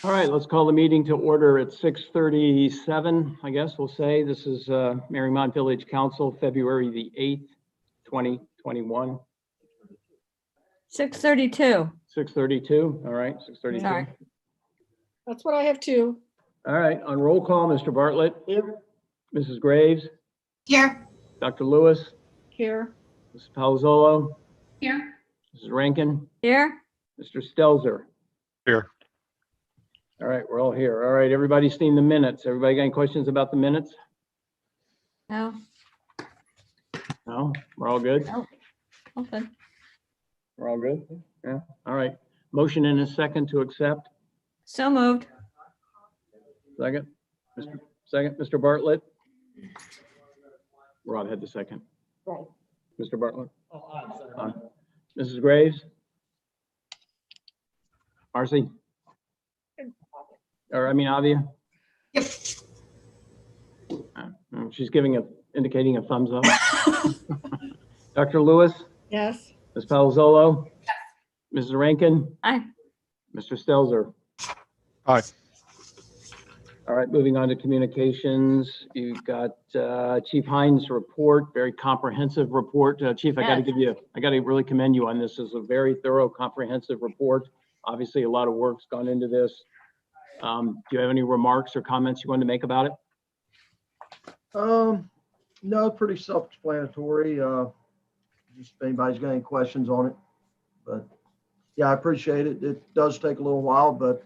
All right, let's call the meeting to order at 6:37, I guess we'll say. This is Mariemont Village Council, February the 8th, 2021. 6:32. 6:32, all right, 6:32. Sorry. That's what I have too. All right, on roll call, Mr. Bartlett. Here. Mrs. Graves. Here. Dr. Lewis. Here. Mrs. Palazzolo. Here. Mrs. Rankin. Here? Mr. Stelzer. Here. All right, we're all here. All right, everybody's seen the minutes. Everybody got any questions about the minutes? No. No, we're all good? No. Okay. We're all good? Yeah, all right. Motion and a second to accept. So moved. Second, Mr. Bartlett. Rod had the second. Right. Mr. Bartlett. Mrs. Graves. Marcy. Or I mean, Avia. Yep. She's indicating a thumbs up. Dr. Lewis. Yes. Ms. Palazzolo. Mrs. Rankin. Aye. Mr. Stelzer. Aye. All right, moving on to communications. You've got Chief Hines' report, very comprehensive report. Chief, I got to really commend you on this. This is a very thorough, comprehensive report. Obviously, a lot of work's gone into this. Do you have any remarks or comments you want to make about it? No, pretty self-explanatory. Just if anybody's got any questions on it, but yeah, I appreciate it. It does take a little while, but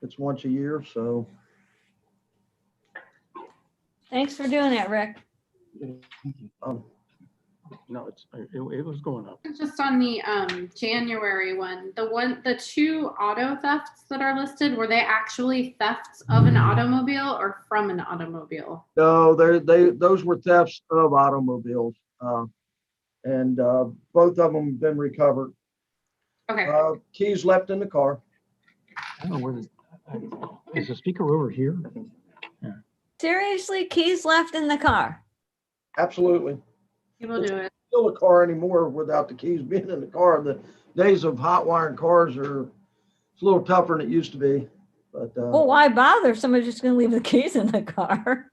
it's once a year, so. Thanks for doing that, Rick. No, it was going up. Just on the January one, the two auto thefts that are listed, were they actually thefts of an automobile or from an automobile? No, those were thefts of automobiles, and both of them have been recovered. Okay. Keys left in the car. I don't know where is the speaker over here? Seriously, keys left in the car. Absolutely. People do it. Still a car anymore without the keys being in the car. The days of hot wiring cars it's a little tougher than it used to be. But Well, why bother? Somebody's just gonna leave the keys in the car.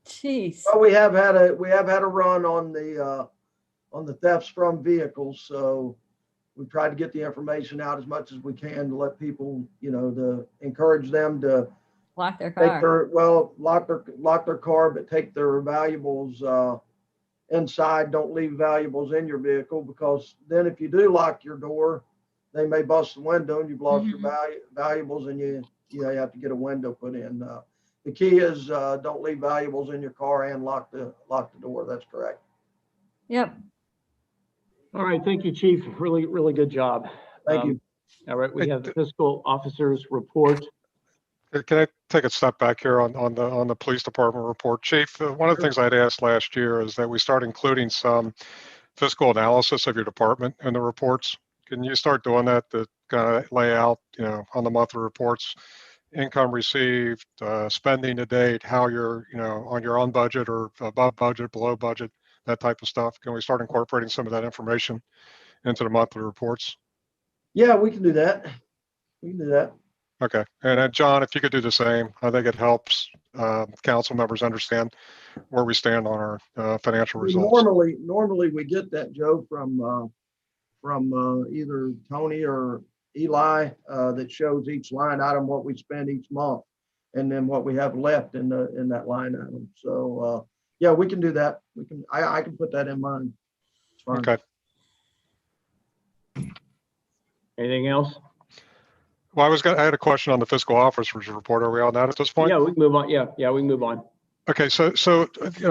Jeez. well, we have had a run on the thefts from vehicles, so we've tried to get the information out as much as we can to let people, to encourage them to Lock their take car. lock their car, but take their valuables inside. Don't leave valuables in your vehicle, because then if you do lock your door, they may bust the window and you've lost your valuables, and you have to get a window put in. The key is don't leave valuables in your car and lock the door. That's correct. Yep. All right, thank you, Chief. Really, really good job. Thank you. All right, we have the fiscal officer's report. Can I take a step back here on the police department report, Chief? One of the things I'd asked last year is that we start including some fiscal analysis of your department in the reports. Can you start doing that to kind of lay out, on the monthly reports, income received, spending to date, how you're, on your own budget or above budget, below budget, that type of stuff? Can we start incorporating some of that information into the monthly reports? Yeah, we can do that. We can do that. Okay, and then John, if you could do the same, I think it helps council members understand where we stand on our financial results. Normally we get that, Joe, from either Tony or Eli, that shows each line item, what we spend each month, and then what we have left in that line item. So yeah, we can do that. I can put that in mind. It's fine. Okay. Anything else? Well, I had a question on the fiscal officer's report. Are we on that at this point? Yeah, we can move on. Yeah, we can move on. Okay, so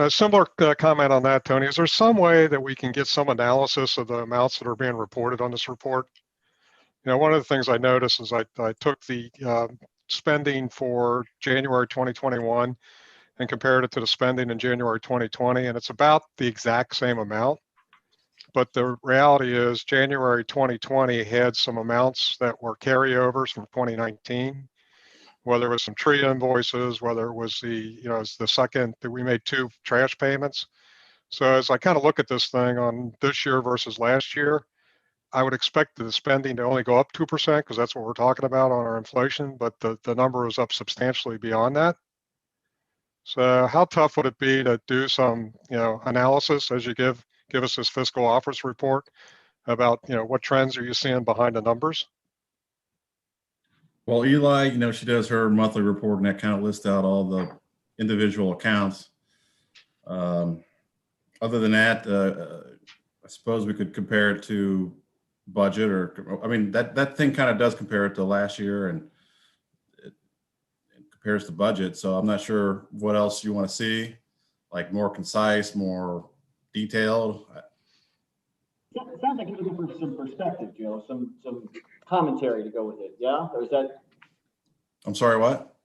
similar comment on that, Tony. Is there some way that we can get some analysis of the amounts that are being reported on this report? One of the things I noticed is I took the spending for January 2021 and compared it to the spending in January 2020, and it's about the exact same amount. But the reality is January 2020 had some amounts that were carryovers from 2019, whether it was some tree invoices, whether it was the second that we made 2 trash payments. So as I kind of look at this thing on this year versus last year, I would expect the spending to only go up 2% because that's what we're talking about on our inflation, but the number is up substantially beyond that. So how tough would it be to do some, analysis as you give us this fiscal office report about, what trends are you seeing behind the numbers? Well, Eli, she does her monthly report and that kind of lists out all the individual accounts. Other than that, I suppose we could compare it to budget, or, I mean, that thing kind of does compare it to last year, and it compares to budget. So I'm not sure what else you want to see, like more concise, more detailed. It sounds like you're looking for some perspective, Joe, some commentary to go with it. Yeah, or is that? I'm sorry, what?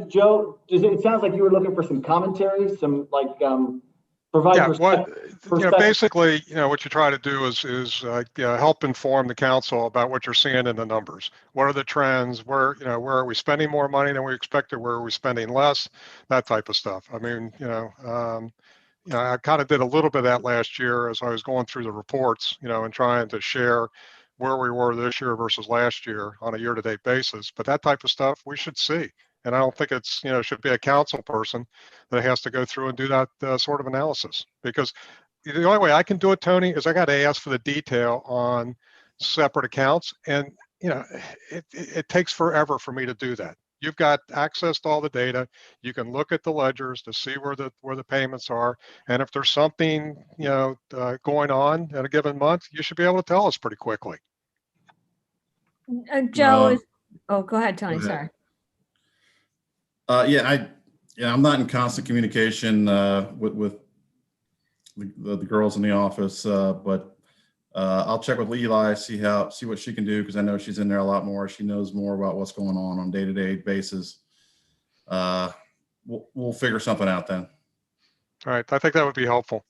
Joe, it sounds like you were looking for some commentary, some provide perspective. Basically, what you try to do is help inform the council about what you're seeing in the numbers. What are the trends? Where are we spending more money than we expected? Where are we spending less? That type of stuff. I mean, I kind of did a little bit of that last year as I was going through the reports, and trying to share where we were this year versus last year on a year-to-date basis. But that type of stuff we should see. And I don't think it's, should be a council person that has to go through and do that sort of analysis. Because the only way I can do it, Tony, is I got to ask for the detail on separate accounts. And, it takes forever for me to do that. You've got access to all the data. You can look at the ledgers to see where the payments are. And if there's something, going on in a given month, you should be able to tell us pretty quickly. Joe go ahead, Tony, go ahead. sorry. I'm not in constant communication with the girls in the office, but I'll check with Eli, see what she can do, because I know she's in there a lot more. She knows more about what's going on day-to-day basis. We'll figure something out then. All right, I think that would be helpful.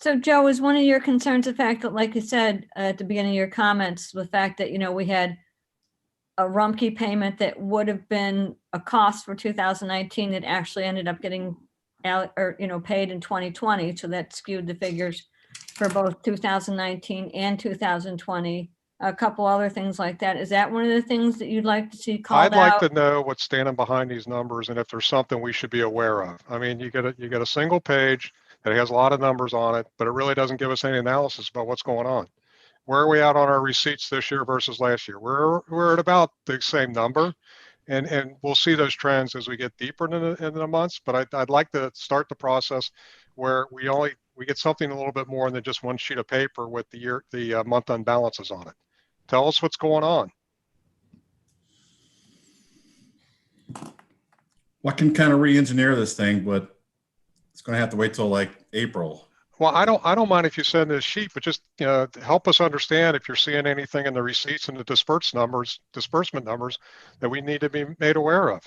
So Joe, is one of your concerns the fact that, like you said at the beginning of your comments, the fact that, we had a Rumpke payment that would have been a cost for 2019 that actually ended up getting paid in 2020. So that skewed the figures for both 2019 and 2020. A couple other things like that. Is that one of the things that you'd like to see called out? I'd like to know what's standing behind these numbers and if there's something we should be aware of. I mean, you get a single page that has a lot of numbers on it, but it really doesn't give us any analysis about what's going on. Where are we at on our receipts this year versus last year? We're at about the same number, and we'll see those trends as we get deeper into the months. But I'd like to start the process where we get something a little bit more than just one sheet of paper with the month-end balances on it. Tell us what's going on. Well, I can kind of re-engineer this thing, but it's going to have to wait till like April. Well, I don't mind if you send this sheet, but just help us understand if you're seeing anything in the receipts and the disbursement numbers that we need to be made aware of.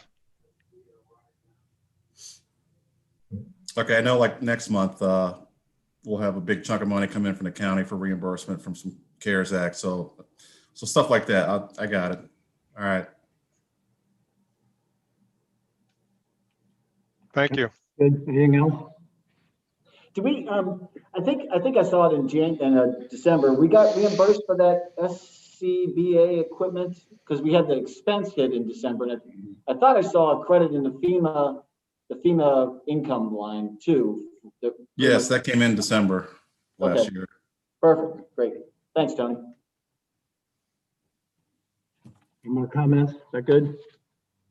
Okay, I know like next month we'll have a big chunk of money come in from the county for reimbursement from some CARES Act. So stuff like that. I got it. All right. Thank you. Good. Anything else? Do we, I think I saw it in December. We got reimbursed for that SCBA equipment because we had the expense hit in December. And I thought I saw a credit in the FEMA income line too. Yes, that came in December last year. Perfect. Great. Thanks, Tony. Any more comments? Is that good?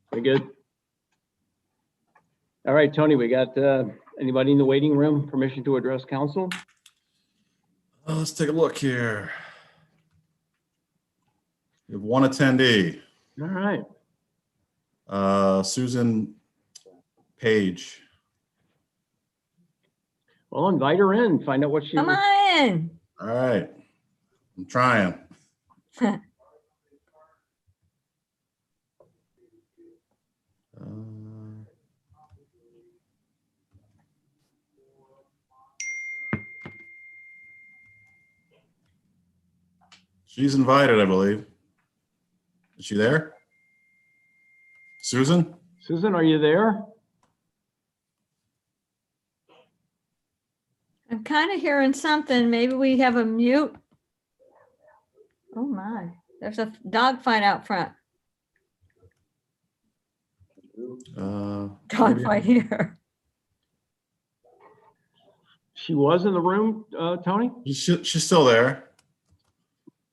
Very good. All right, Tony, we got anybody in the waiting room, permission to address council? Let's take a look here. We have one attendee. All right. Susan Page. Well, invite her in, find out what she. Come on. All right. I'm trying. She's invited, I believe. Is she there? Susan? Susan, are you there? I'm kind of hearing something. Maybe we have a mute. Oh my, there's a dog fight out front. Dog Maybe- fight here. She was in the room, Tony? She's still there.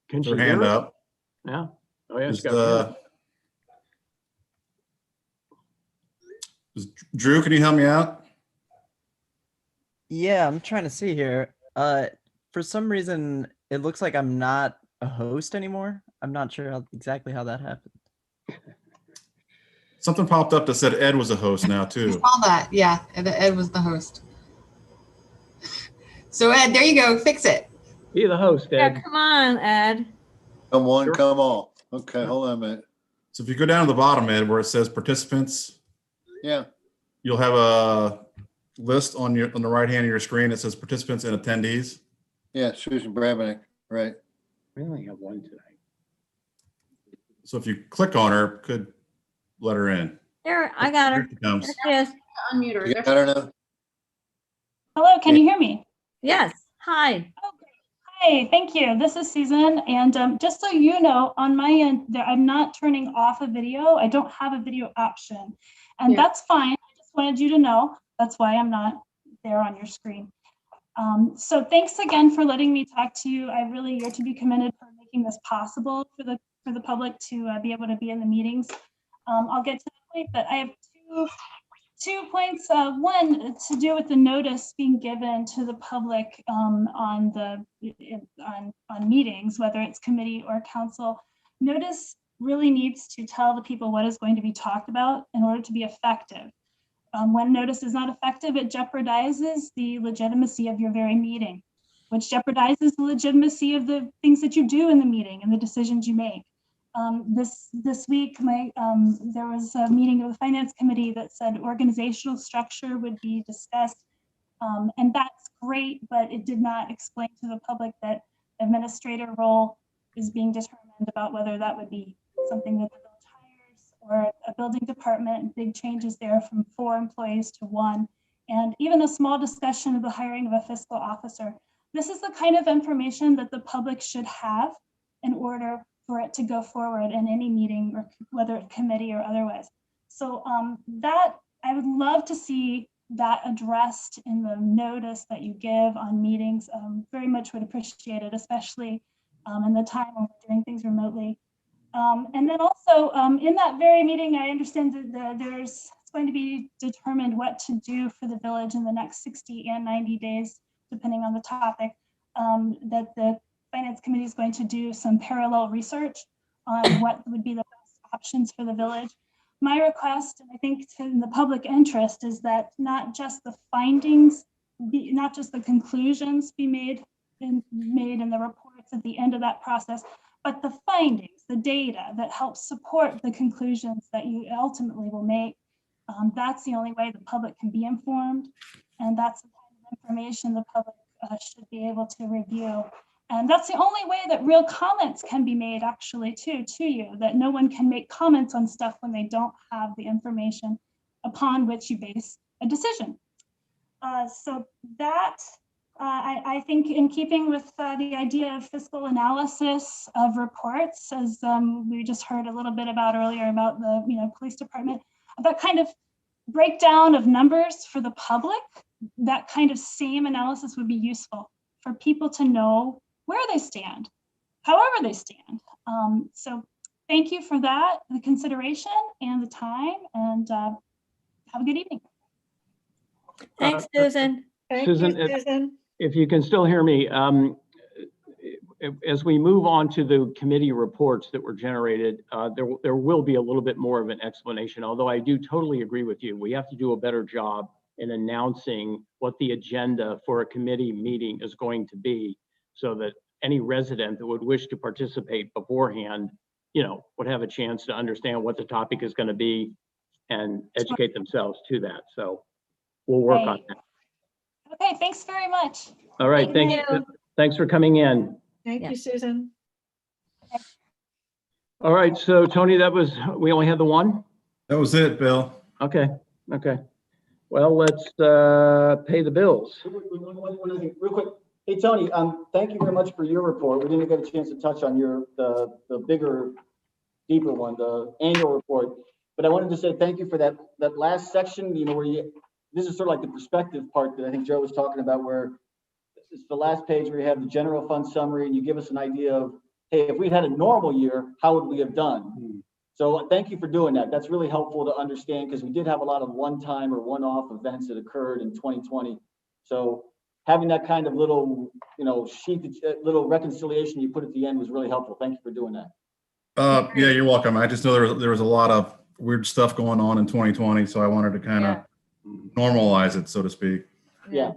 Can she Her hear hand us? up. Yeah. Oh, yeah. Is She's got her hand up. Drew, can you help me out? Yeah, I'm trying to see here. For some reason, it looks like I'm not a host anymore. I'm not sure exactly how that happened. Something popped up that said Ed was a host now I too. saw that. Yeah, Ed was the host. So Ed, there you go. Fix it. Be the host, Yeah, Ed. come on, Ed. Come one, Sure. come all. Okay, hold on a minute. So if you go down to the bottom, Ed, where it says participants, Yeah, you'll have a list on the right hand of your screen. It says participants and attendees. yeah, Susan Bramnick, right. We only have one tonight. So if you click on her, could let her in. There, I got her. Here she comes. There she is. Unmute her. You There got her now? Hello, can you hear me? Yes, hi. Hi, thank you. This is Susan, and just so you know, on my end, I'm not turning off a video. I don't have a video option, and Yeah. that's fine. I just wanted you to know that's why I'm not there on your screen. So thanks again for letting me talk to you. You're to be commended for making this possible for the public to be able to be in the meetings. I'll get to the point, but I have two points. One to do with the notice being given to the public on meetings, whether it's committee or council. Notice really needs to tell the people what is going to be talked about in order to be effective. When notice is not effective, it jeopardizes the legitimacy of your very meeting, which jeopardizes the legitimacy of the things that you do in the meeting and the decisions you make. This week, there was a meeting of the finance committee that said organizational structure would be discussed, and that's great, but it did not explain to the public that administrator role is being determined about whether that would be something that the village hires or a building department. Big changes there from 4 employees to 1, and even a small discussion of the hiring of a fiscal officer. This is the kind of information that the public should have in order for it to go forward in any meeting, or whether it's committee or otherwise. So that I would love to see that addressed in the notice that you give on meetings. Very much would appreciate it, especially in the time when we're doing things remotely. And then also in that very meeting, I understand that it's going to be determined what to do for the village in the next 60 and 90 days, depending on the topic, that the Finance Committee is going to do some parallel research on what would be the best options for the village. My request, and I think in the public interest, is that not just the findings, not just the conclusions be made in the reports at the end of that process, but the findings, the data that helps support the conclusions that you ultimately will make. That's the only way the public can be informed, and that's the kind of information the public should be able to review. And that's the only way that real comments can be made, actually, to you, that no one can make comments on stuff when they don't have the information upon which you base a decision. So that, I think, in keeping with the idea of fiscal analysis of reports, as we just heard a little bit about earlier about the police department, that kind of breakdown of numbers for the public, that kind of same analysis would be useful for people to know where they stand, however they stand. So thank you for that, the consideration and the time, and have a good evening. Thanks, Susan. Thank Susan, you, Susan. if you can still hear me, as we move on to the committee reports that were generated, there will be a little bit more of an explanation, although I do totally agree with you. We have to do a better job in announcing what the agenda for a committee meeting is going to be, so that any resident that would wish to participate beforehand, would have a chance to understand what the topic is going to be and educate themselves to that. So we'll work on that. Okay, thanks very much. All right, Thank thanks. you. Thanks for coming in. Thank Yeah. you, Susan. All right, so Tony, we only had the one? That was it, Bill. Okay. Well, let's pay the bills. One other thing, real quick. Hey, Tony, thank you very much for your report. We didn't get a chance to touch on the bigger, deeper one, the annual report. But I wanted to say thank you for that last section, where this is sort of like the perspective part that I think Joe was talking about, where it's the last page where you have the general fund summary and you give us an idea of, hey, if we had a normal year, how would we have done? So thank you for doing that. That's really helpful to understand, because we did have a lot of one-time or one-off events that occurred in 2020. So having that kind of little, sheet, little reconciliation you put at the end was really helpful. Thank you for doing that. Yeah, you're welcome. I just know there was a lot of weird stuff going on in 2020, so I wanted to kind of normalize it, so to speak. Yeah.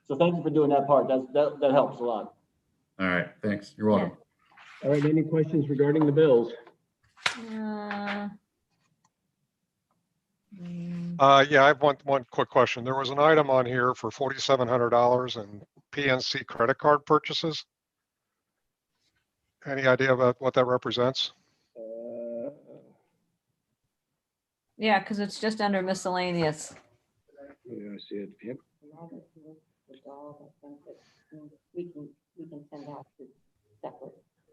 So thank you for doing that part. That helps a lot. All right, thanks. You're welcome. All right, any questions regarding the bills? Yeah, I have one quick question. There was an item on here for $4,700 in PNC credit card purchases. Any idea about what that represents? Yeah, because it's just under miscellaneous. Yeah, I see it. Yep.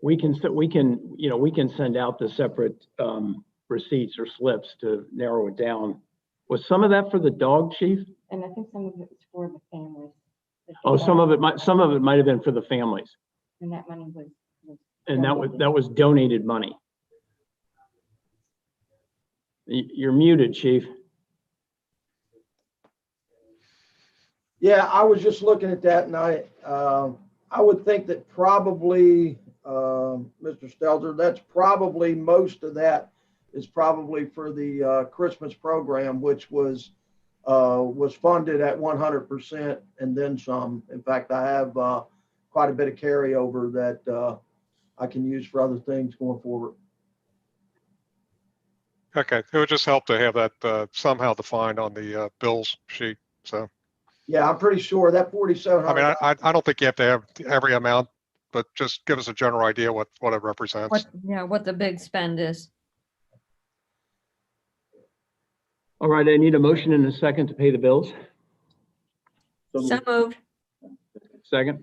We can send out the separate receipts or slips to narrow it down. Was some of that for the dog, Chief? And I think some of it was for the families. Oh, some of it might have been for the families. And that money was And that was donated money. You're muted, Chief. Yeah, I was just looking at that, and I would think that probably, Mr. Stelzer, that's probably most of that is probably for the Christmas program, which was funded at 100% and then some. In fact, I have quite a bit of carryover that I can use for other things going forward. Okay, it would just help to have that somehow defined on the bills sheet. So. Yeah, I'm pretty sure that 4,700. I mean, I don't think you have to have every amount, but just give us a general idea what it represents. What the big spend is. All right, I need a motion and a second to pay the bills. So moved. Second.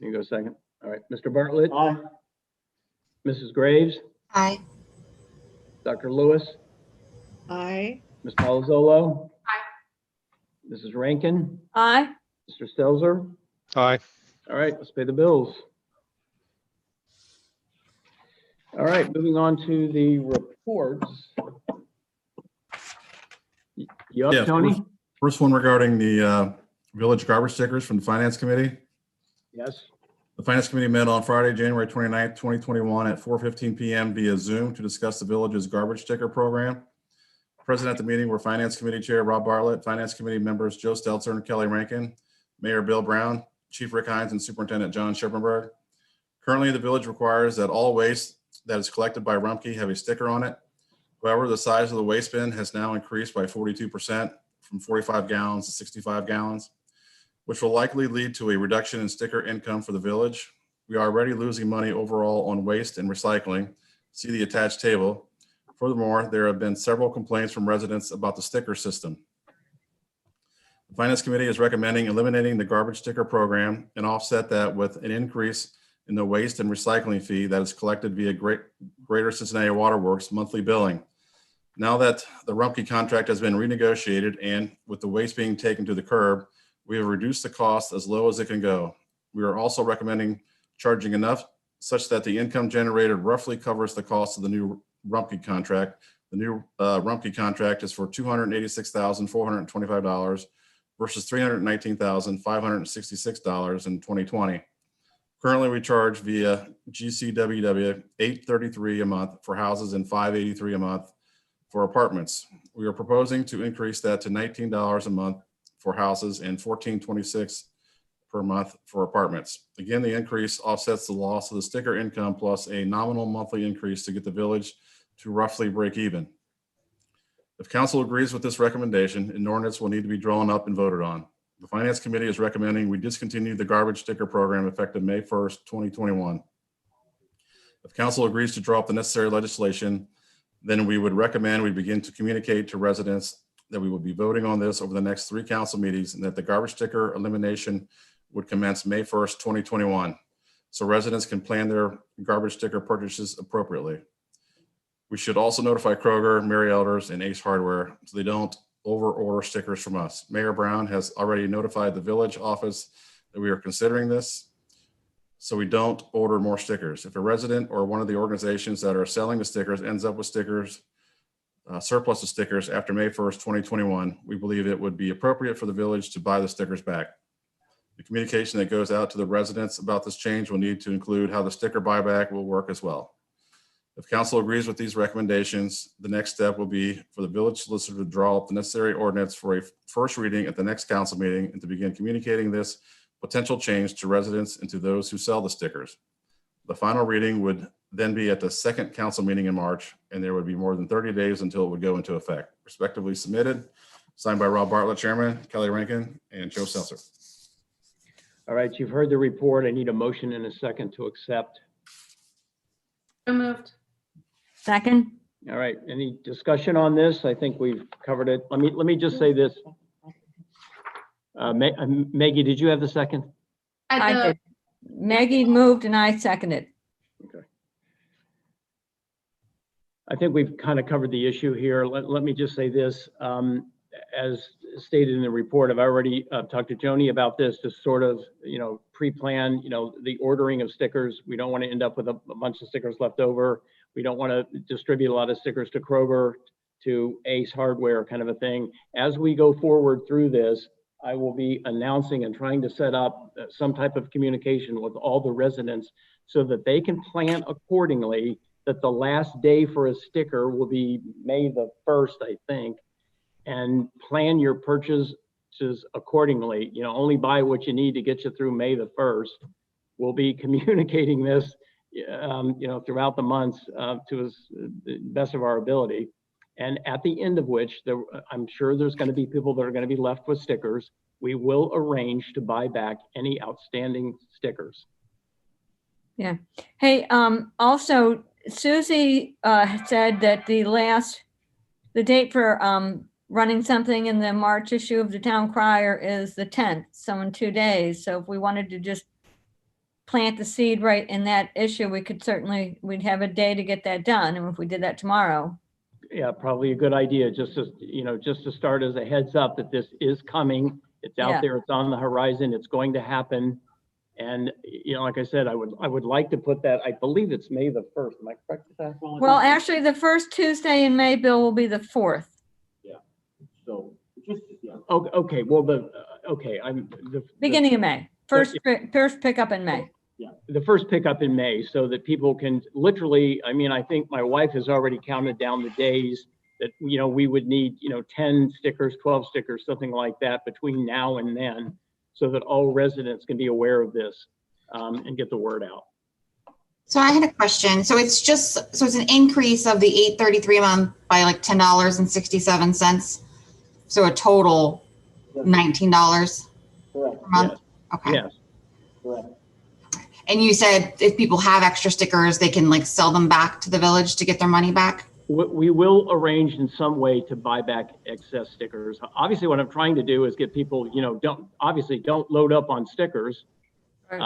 You go second. All right, Mr. Bartlett. Aye. Mrs. Graves. Aye. Dr. Lewis. Aye. Ms. Palazzolo. Aye. Mrs. Rankin. Aye. Mr. Stelzer. Aye. All right, let's pay the bills. All right, moving on to the reports. You up, Yeah, Tony? First one regarding the village garbage stickers from the Finance Committee. Yes. The Finance Committee met on Friday, January 29th, 2021 at 4:15 p.m. via Zoom to discuss the village's garbage sticker program. Present at the meeting were Finance Committee Chair Rob Bartlett, Finance Committee members Joe Stelzer and Kelly Rankin, Mayor Bill Brown, Chief Rick Hines, and Superintendent John Schippenberg. Currently, the village requires that all waste that is collected by Rumpke have a sticker on it. However, the size of the waste bin has now increased by 42% from 45 gallons to 65 gallons, which will likely lead to a reduction in sticker income for the village. We are already losing money overall on waste and recycling. See the attached table. Furthermore, there have been several complaints from residents about the sticker system. The Finance Committee is recommending eliminating the garbage sticker program and offset that with an increase in the waste and recycling fee that is collected via Greater Cincinnati Waterworks monthly billing. Now that the Rumpke contract has been renegotiated and with the waste being taken to the curb, we have reduced the cost as low as it can go. We are also recommending charging enough such that the income generated roughly covers the cost of the new Rumpke contract. The new Rumpke contract is for $286,425 versus $319,566 in 2020. Currently, we charge via GCWW $833 a month for houses and $583 a month for apartments. We are proposing to increase that to $19 a month for houses and $14.26 per month for apartments. Again, the increase offsets the loss of the sticker income plus a nominal monthly increase to get the village to roughly break even. If council agrees with this recommendation, an ordinance will need to be drawn up and voted on. The Finance Committee is recommending we discontinue the garbage sticker program effective May 1st, 2021. If council agrees to draw up the necessary legislation, then we would recommend we begin to communicate to residents that we will be voting on this over the next 3 council meetings and that the garbage sticker elimination would commence May 1st, 2021, so residents can plan their garbage sticker purchases appropriately. We should also notify Kroger, Mary Elders, and Ace Hardware so they don't over-order stickers from us. Mayor Brown has already notified the village office that we are considering this, so we don't order more stickers. If a resident or one of the organizations that are selling the stickers ends up with stickers, surplus of stickers after May 1st, 2021, we believe it would be appropriate for the village to buy the stickers back. The communication that goes out to the residents about this change will need to include how the sticker buyback will work as well. If council agrees with these recommendations, the next step will be for the village solicitor to draw up the necessary ordinance for a first reading at the next council meeting and to begin communicating this potential change to residents and to those who sell the stickers. The final reading would then be at the second council meeting in March, and there would be more than 30 days until it would go into effect. Respectively submitted, signed by Rob Bartlett, Chairman, Kelly Rankin, and Joe Seltzer. All right, you've heard the report. I need a motion and a second to accept. So moved. Second? All right, any discussion on this? I think we've covered it. Let me just say this. Maggie, did you have the second? I did. Maggie moved and I seconded. Okay. I think we've kind of covered the issue here. Let me just say this. As stated in the report, I've already talked to Joni about this to sort of, pre-plan, the ordering of stickers. We don't want to end up with a bunch of stickers left over. We don't want to distribute a lot of stickers to Kroger, to Ace Hardware, kind of a thing. As we go forward through this, I will be announcing and trying to set up some type of communication with all the residents so that they can plan accordingly, that the last day for a sticker will be May the 1st, I think, and plan your purchases accordingly. Only buy what you need to get you through May the 1st. We'll be communicating this, throughout the months to the best of our ability. And at the end of which, I'm sure there's going to be people that are going to be left with stickers. We will arrange to buy back any outstanding stickers. Yeah. Hey, also, Susie said that the date for running something in the March issue of the Town Crier is the 10th, so in 2 days. So if we wanted to just plant the seed right in that issue, we'd have a day to get that done. And if we did that tomorrow. Yeah, probably a good idea, just to start as a heads up that this is coming. It's out there, it's on the horizon, it's going to happen. And, like I said, I would like to put that, I believe it's May the 1st. Am I correct with that? Well, actually, the first Tuesday in May, Bill, will be the 4th. Yeah. So just, yeah. Okay. Well, Beginning of May. First pickup in May. Yeah, the first pickup in May, so that people can literally, I think my wife has already counted down the days that, we would need, 10 stickers, 12 stickers, something like that between now and then, so that all residents can be aware of this and get the word out. So I had a question. So it's an increase of the $8.33 a month by like $10.67. So a total $19 Correct. per month? Yes. Okay. Yes. Correct. And you said if people have extra stickers, they can like sell them back to the village to get their money back? We will arrange in some way to buy back excess stickers. Obviously, what I'm trying to do is get people, don't load up on stickers. Right.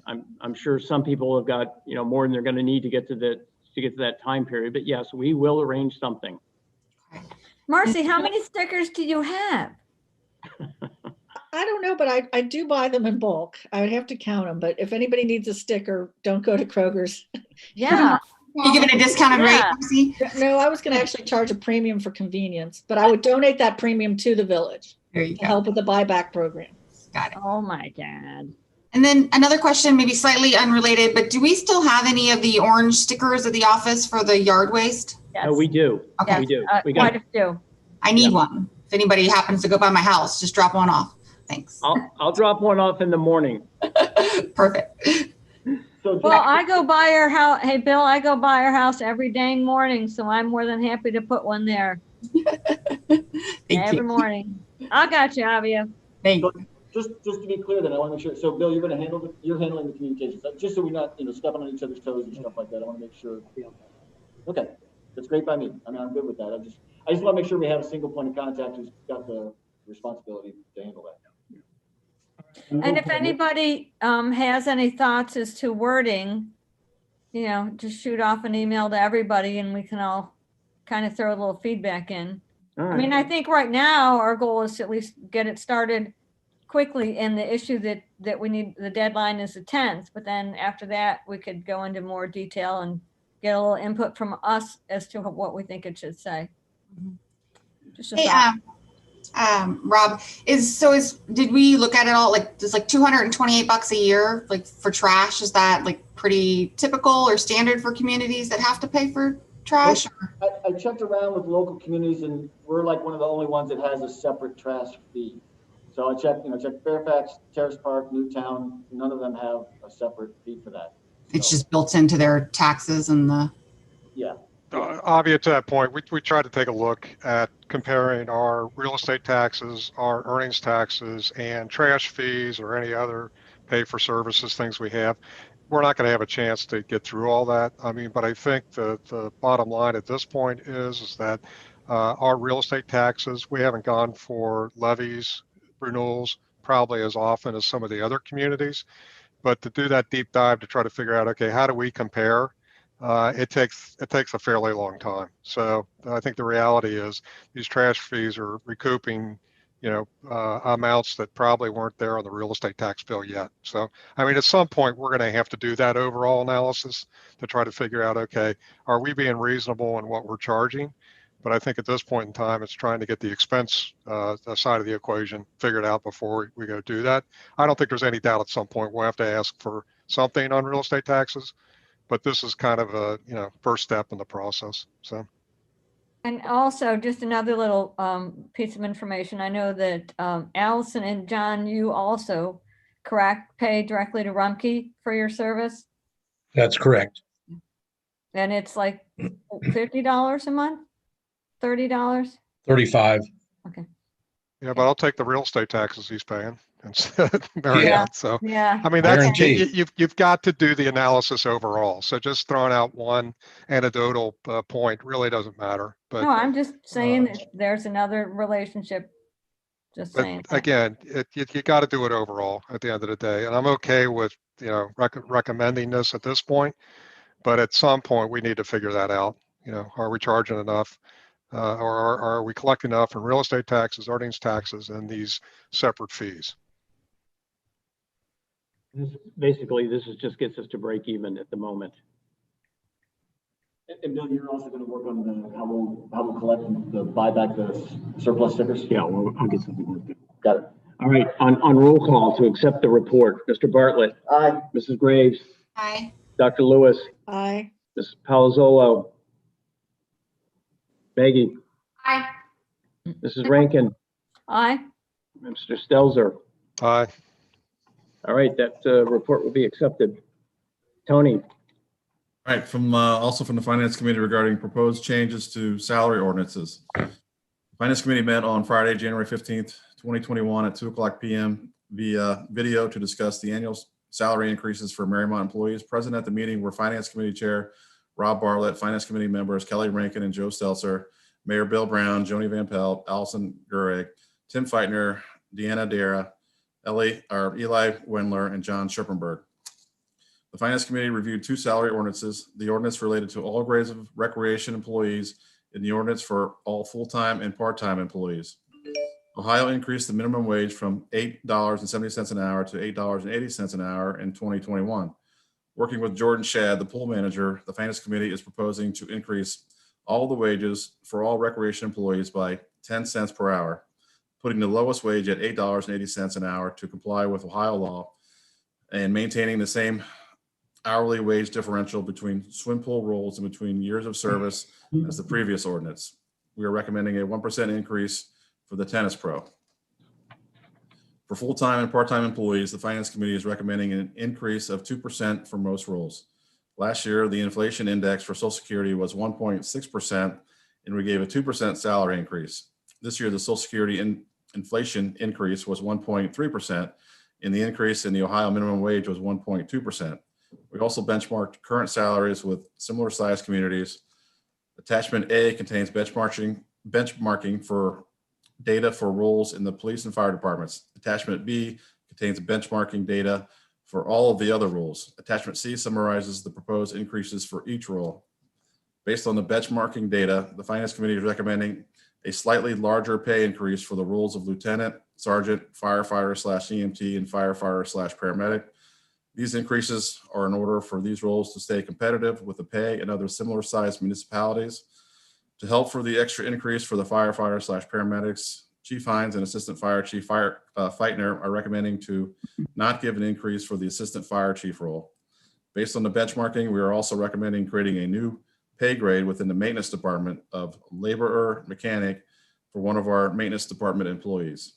I'm sure some people have got, more than they're going to need to get to that time period. But yes, we will arrange something. Marcy, how many stickers do you have? I don't know, but I do buy them in bulk. I would have to count them, but if anybody needs a sticker, don't go to Kroger's. Yeah. You give it a discounted rate, Yeah. Marcy? No, I was going to actually charge a premium for convenience, but I would donate that premium to the village There you to go. help with the buyback program. Got it. Oh my God. And then another question, maybe slightly unrelated, but do we still have any of the orange stickers at the office for the yard waste? Yes. We do. Okay. We do. We Quite got. a few. I need one. If anybody happens to go by my house, just drop one off. Thanks. I'll drop one off in the morning. Perfect. So Well, I go by her house. Hey, Bill, I go by her house every dang morning, so I'm more than happy to put one there every morning. I got you, Avia. Thank you. just to be clear, then I want to make sure. So, Bill, you're handling the communications, just so we're not, stepping on each other's toes and stuff like that. I want to make sure. Okay, that's great by me. I'm good with that. I just want to make sure we have a single point of contact who's got the responsibility to handle that. And if anybody has any thoughts as to wording, just shoot off an email to everybody and we can all kind of throw a little feedback in. All I right. mean, I think right now our goal is to at least get it started quickly, and the issue that we need, the deadline is the 10th, but then after that, we could go into more detail and get a little input from us as to what we think it should say. Just a Hey, thought. Rob, did we look at it all? Like, it's like $228 a year, like for trash. Is that like pretty typical or standard for communities that have to pay for trash? I checked around with local communities and we're like one of the only ones that has a separate trash fee. So I checked Fairfax, Terrace Park, Newtown, none of them have a separate fee for that. It's just built into their taxes and the. Yeah. Obvious to that point, we tried to take a look at comparing our real estate taxes, our earnings taxes, and trash fees or any other pay for services things we have. We're not going to have a chance to get through all that. I mean, but I think the bottom line at this point is that our real estate taxes, we haven't gone for levies, renewals, probably as often as some of the other communities. But to do that deep dive to try to figure out, okay, how do we compare? It takes a fairly long time. So I think the reality is these trash fees are recouping, amounts that probably weren't there on the real estate tax bill yet. So, I mean, at some point we're going to have to do that overall analysis to try to figure out, okay, are we being reasonable in what we're charging? But I think at this point in time, it's trying to get the expense side of the equation figured out before we go do that. I don't think there's any doubt at some point we'll have to ask for something on real estate taxes. But this is kind of a first step in the process. So, and also just another little piece of information. I know that Allison and John, you also pay directly to Rumpke for your service. That's correct. And it's like $50 a month, $30, 35. Okay. Yeah, but I'll take the real estate taxes he's paying instead of Mariemont. Yeah. So, yeah. I mean, you've got to do the analysis overall. So just throwing out one anecdotal point really doesn't matter. But No, I'm just saying that there's another relationship. Just saying. Again, you got to do it overall at the end of the day. And I'm okay with recommending this at this point, but at some point we need to figure that out. Are we charging enough? Or are we collecting enough in real estate taxes, earnings taxes, and these separate fees? Basically, this just gets us to break even at the moment. And Bill, you're also going to work on how we'll collect the buyback the surplus stickers? Yeah, well, I'll get something worked out. Got it. All right, on roll call to accept the report, Mr. Bartlett. Aye. Mrs. Graves. Aye. Dr. Lewis. Aye. Mrs. Palazzolo. Maggie. Aye. Mrs. Rankin. Aye. Mr. Stelzer. Aye. All right, that report will be accepted. Tony. All right, also from the Finance Committee regarding proposed changes to salary ordinances. The Finance Committee met on Friday, January 15th, 2021 at 2:00 p.m. via video to discuss the annual salary increases for Mariemont employees. Present at the meeting were Finance Committee Chair Rob Bartlett, Finance Committee members Kelly Rankin and Joe Stelzer, Mayor Bill Brown, Joni Van Pelt, Allison Gurrig, Tim Feitner, Deanna Dara, Eli Wendler, and John Schuppenberg. The Finance Committee reviewed two salary ordinances, the ordinance related to all grades of recreation employees and the ordinance for all full-time and part-time employees. Ohio increased the minimum wage from $8.70 an hour to $8.80 an hour in 2021. Working with Jordan Shad, the pool manager, the Finance Committee is proposing to increase all the wages for all recreation employees by 10 cents per hour, putting the lowest wage at $8.80 an hour to comply with Ohio law and maintaining the same hourly wage differential between swim pool roles and between years of service as the previous ordinance. We are recommending a 1% increase for the tennis pro. For full-time and part-time employees, the Finance Committee is recommending an increase of 2% for most roles. Last year, the inflation index for Social Security was 1.6%, and we gave a 2% salary increase. This year, the Social Security inflation increase was 1.3%, and the increase in the Ohio minimum wage was 1.2%. We also benchmarked current salaries with similar sized communities. Attachment A contains benchmarking for data for roles in the police and fire departments. Attachment B contains benchmarking data for all of the other roles. Attachment C summarizes the proposed increases for each role. Based on the benchmarking data, the Finance Committee is recommending a slightly larger pay increase for the roles of lieutenant, sergeant, firefighter/EMT, and firefighter/paramedic. These increases are in order for these roles to stay competitive with the pay in other similar sized municipalities. To help for the extra increase for the firefighter/paramedics, Chief Hines and Assistant Fire Chief Feitner are recommending to not give an increase for the Assistant Fire Chief role. Based on the benchmarking, we are also recommending creating a new pay grade within the maintenance department of laborer mechanic for one of our maintenance department employees.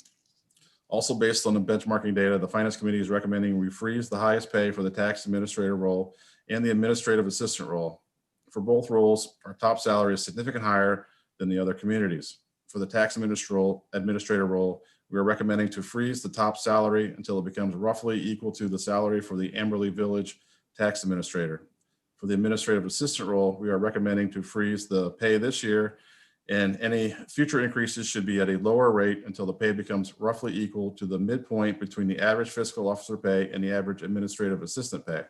Also based on the benchmarking data, the Finance Committee is recommending we freeze the highest pay for the tax administrator role and the administrative assistant role. For both roles, our top salary is significantly higher than the other communities. For the tax administrator role, we are recommending to freeze the top salary until it becomes roughly equal to the salary for the Amberley Village tax administrator. For the administrative assistant role, we are recommending to freeze the pay this year, and any future increases should be at a lower rate until the pay becomes roughly equal to the midpoint between the average fiscal officer pay and the average administrative assistant pay.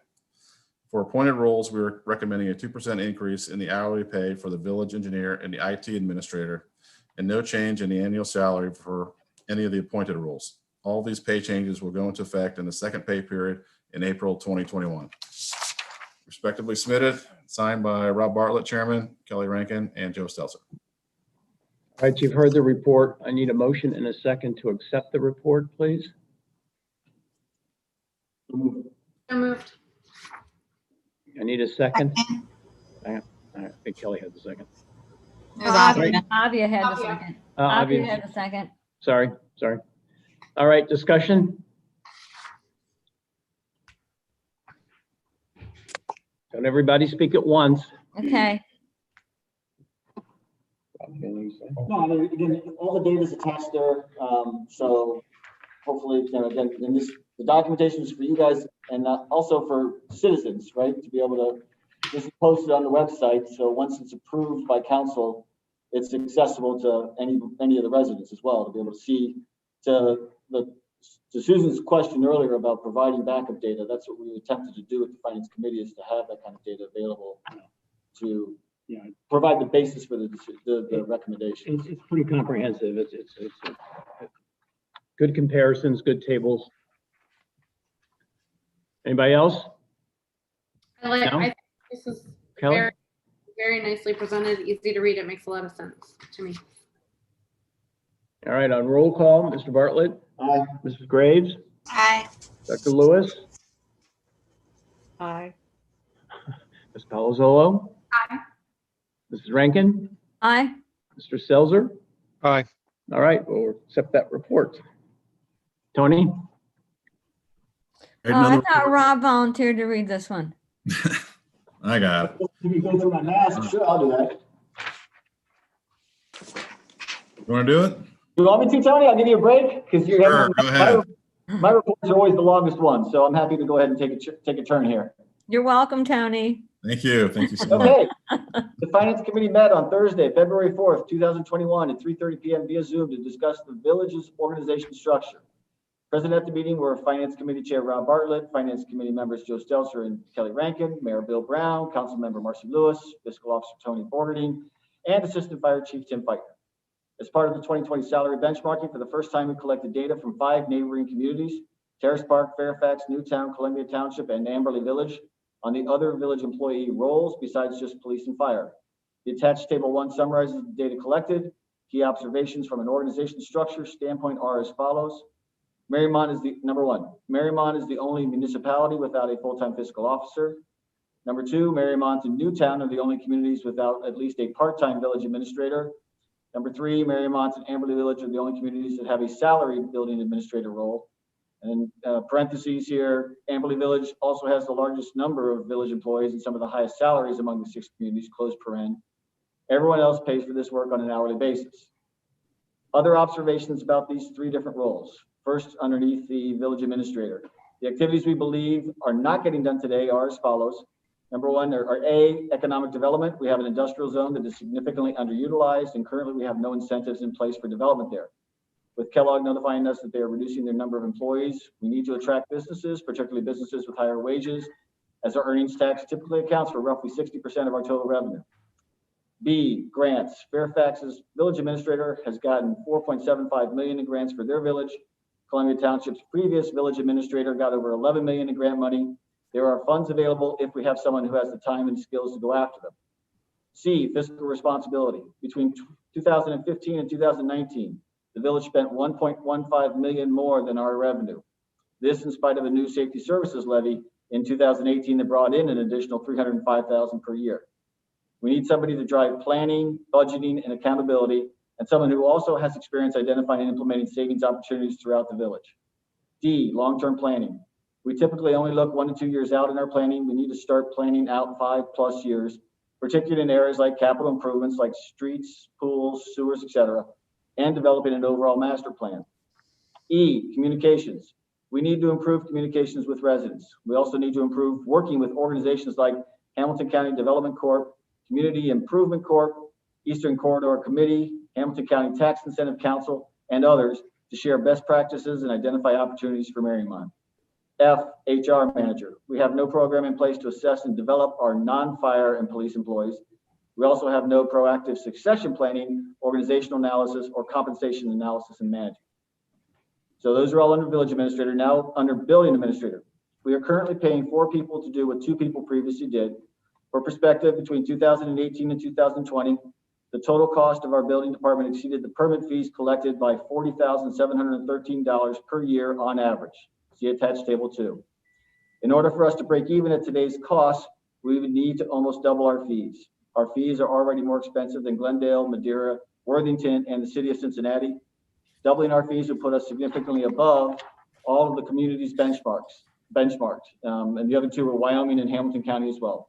For appointed roles, we are recommending a 2% increase in the hourly pay for the village engineer and the IT administrator, and no change in the annual salary for any of the appointed roles. All these pay changes will go into effect in the second pay period in April 2021. Respectively submitted, signed by Rob Bartlett, Chairman, Kelly Rankin, and Joe Stelzer. All right, you've heard the report. I need a motion and a second to accept the report, please. So moved. I need a second. All right, I think Kelly had the second. Avia had the second. Avia Avia. had the second. Sorry. All right, discussion. Don't everybody speak at once. Okay. No, I mean, again, all the data is attached there. So hopefully, again, and the documentation is for you guys and also for citizens, right? To be able to, this is posted on the website. So once it's approved by council, it's accessible to any of the residents as well, to be able to see. To Susan's question earlier about providing backup data, that's what we attempted to do with the Finance Committee, is to have that kind of data available to provide the basis for the recommendation. It's pretty comprehensive. It's good comparisons, good tables. Anybody else? I No? think this is Kelly? very, very nicely presented, easy to read. It makes a lot of sense to me. All right, on roll call, Mr. Bartlett. Aye. Mrs. Graves. Aye. Dr. Lewis. Aye. Ms. Palazzolo. Aye. Mrs. Rankin. Aye. Mr. Selzer. Aye. All right, we'll accept that report. Tony? I thought Rob volunteered to read this one. I got it. If you go through my mask, sure, I'll do that. You want to do it? You want me to, Tony? I'll give you a break because you're Sure, go ahead. my reports are always the longest one, so I'm happy to go ahead and take a turn here. You're welcome, Tony. Thank you. Thank you so much. Okay. The Finance Committee met on Thursday, February 4th, 2021 at 3:30 p.m. via Zoom to discuss the village's organization structure. Present at the meeting were Finance Committee Chair Rob Bartlett, Finance Committee members Joe Stelzer and Kelly Rankin, Mayor Bill Brown, Council Member Marcy Lewis, Fiscal Officer Tony Borgerding, and Assistant Fire Chief Tim Feitner. As part of the 2020 salary benchmarking, for the first time, we collected data from 5 neighboring communities, Terrace Park, Fairfax, Newtown, Columbia Township, and Amberley Village, on the other village employee roles besides just police and fire. The attached table 1 summarizes the data collected. Key observations from an organization structure standpoint are as follows. Mariemont is the number 1. Mariemont is the only municipality without a full-time fiscal officer. Number 2, Mariemont and Newtown are the only communities without at least a part-time village administrator. Number 3, Mariemont and Amberley Village are the only communities that have a salaried building administrator role. And parentheses here, Amberley Village also has the largest number of village employees and some of the highest salaries among the 6 communities, close paren. Everyone else pays for this work on an hourly basis. Other observations about these 3 different roles. First, underneath the village administrator. The activities we believe are not getting done today are as follows. Number 1 are A, economic development. We have an industrial zone that is significantly underutilized, and currently we have no incentives in place for development there. With Kellogg notifying us that they are reducing their number of employees, we need to attract businesses, particularly businesses with higher wages, as our earnings tax typically accounts for roughly 60% of our total revenue. B, grants. Fairfax's village administrator has gotten $4.75 million in grants for their village. Columbia Township's previous village administrator got over $11 million in grant money. There are funds available if we have someone who has the time and skills to go after them. C, fiscal responsibility. Between 2015 and 2019, the village spent $1.15 million more than our revenue. This in spite of a new safety services levy in 2018 that brought in an additional $305,000 per year. We need somebody to drive planning, budgeting, and accountability, and someone who also has experience identifying and implementing savings opportunities throughout the village. D, long-term planning. We typically only look 1 to 2 years out in our planning. We need to start planning out 5+ years, particularly in areas like capital improvements like streets, pools, sewers, etc., and developing an overall master plan. E, communications. We need to improve communications with residents. We also need to improve working with organizations like Hamilton County Development Corp, Community Improvement Corp, Eastern Corridor Committee, Hamilton County Tax Incentive Council, and others to share best practices and identify opportunities for Mariemont. F, HR manager. We have no program in place to assess and develop our non-fire and police employees. We also have no proactive succession planning, organizational analysis, or compensation analysis and management. So those are all under village administrator. Now under building administrator. We are currently paying 4 people to do what 2 people previously did. For perspective, between 2018 and 2020, the total cost of our building department exceeded the permit fees collected by $40,713 per year on average. See attached table 2. In order for us to break even at today's costs, we would need to almost double our fees. Our fees are already more expensive than Glendale, Madeira, Worthington, and the city of Cincinnati. Doubling our fees would put us significantly above all of the communities benchmarked, and the other 2 are Wyoming and Hamilton County as well.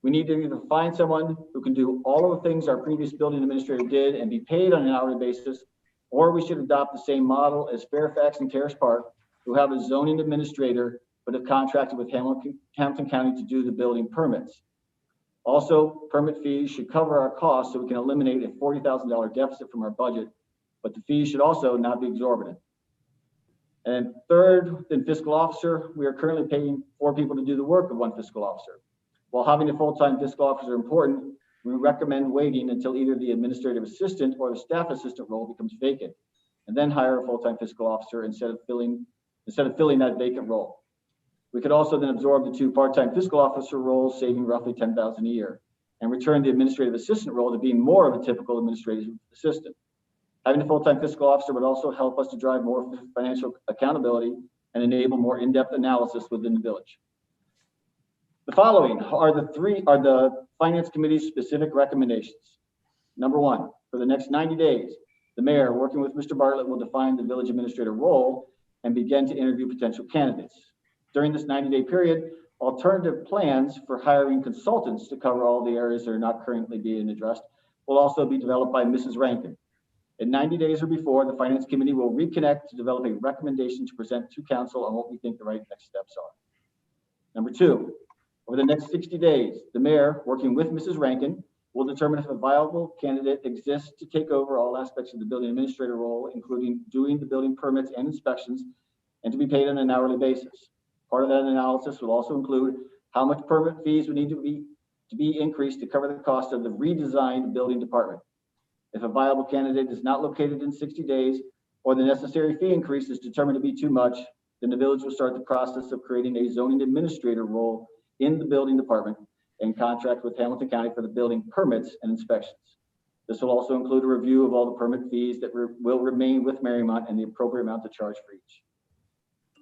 We need to either find someone who can do all of the things our previous building administrator did and be paid on an hourly basis, or we should adopt the same model as Fairfax and Terrace Park, who have a zoning administrator but have contracted with Hamilton County to do the building permits. Also, permit fees should cover our costs so we can eliminate a $40,000 deficit from our budget, but the fees should also not be exorbitant. And third, in fiscal officer, we are currently paying 4 people to do the work of 1 fiscal officer. While having a full-time fiscal officer is important, we recommend waiting until either the administrative assistant or the staff assistant role becomes vacant, and then hire a full-time fiscal officer instead of filling that vacant role. We could also then absorb the 2 part-time fiscal officer roles, saving roughly $10,000 a year, and return the administrative assistant role to being more of a typical administrative assistant. Having a full-time fiscal officer would also help us to drive more financial accountability and enable more in-depth analysis within the village. The following are the Finance Committee's specific recommendations. Number 1, for the next 90 days, the mayor, working with Mr. Bartlett, will define the village administrator role and begin to interview potential candidates. During this 90-day period, alternative plans for hiring consultants to cover all the areas that are not currently being addressed will also be developed by Mrs. Rankin. In 90 days or before, the Finance Committee will reconnect to develop a recommendation to present to council on what we think the right next steps are. Number 2, over the next 60 days, the mayor, working with Mrs. Rankin, will determine if a viable candidate exists to take over all aspects of the building administrator role, including doing the building permits and inspections, and to be paid on an hourly basis. Part of that analysis will also include how much permit fees would need to be increased to cover the cost of the redesigned building department. If a viable candidate is not located in 60 days, or the necessary fee increase is determined to be too much, then the village will start the process of creating a zoning administrator role in the building department and contract with Hamilton County for the building permits and inspections. This will also include a review of all the permit fees that will remain with Mariemont and the appropriate amount to charge for each.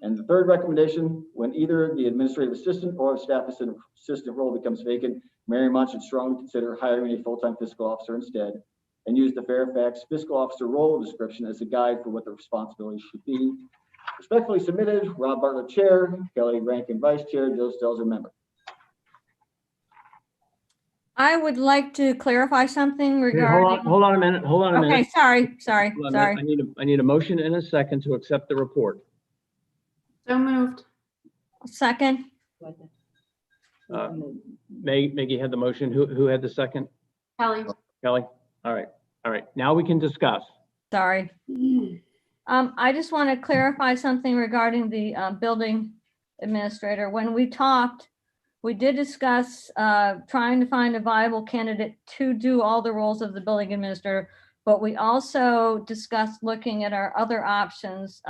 And the third recommendation, when either the administrative assistant or the staff assistant role becomes vacant, Mariemont should strongly consider hiring a full-time fiscal officer instead, and use the Fairfax fiscal officer role description as a guide for what the responsibilities should be. Respectfully submitted, Rob Bartlett, Chair, Kelly Rankin, Vice Chair, Joe Stelzer, Member. I would like to clarify something Hey, regarding. hold on a minute. Okay, sorry. Hold on a minute. I need a motion and a second to accept the report. So moved. Second. Maggie had the motion. Who had the second? Kelly. Kelly. All right. Now we can discuss. Sorry. I just want to clarify something regarding the building administrator. When we talked, we did discuss trying to find a viable candidate to do all the roles of the building administrator, but we also discussed looking at our other options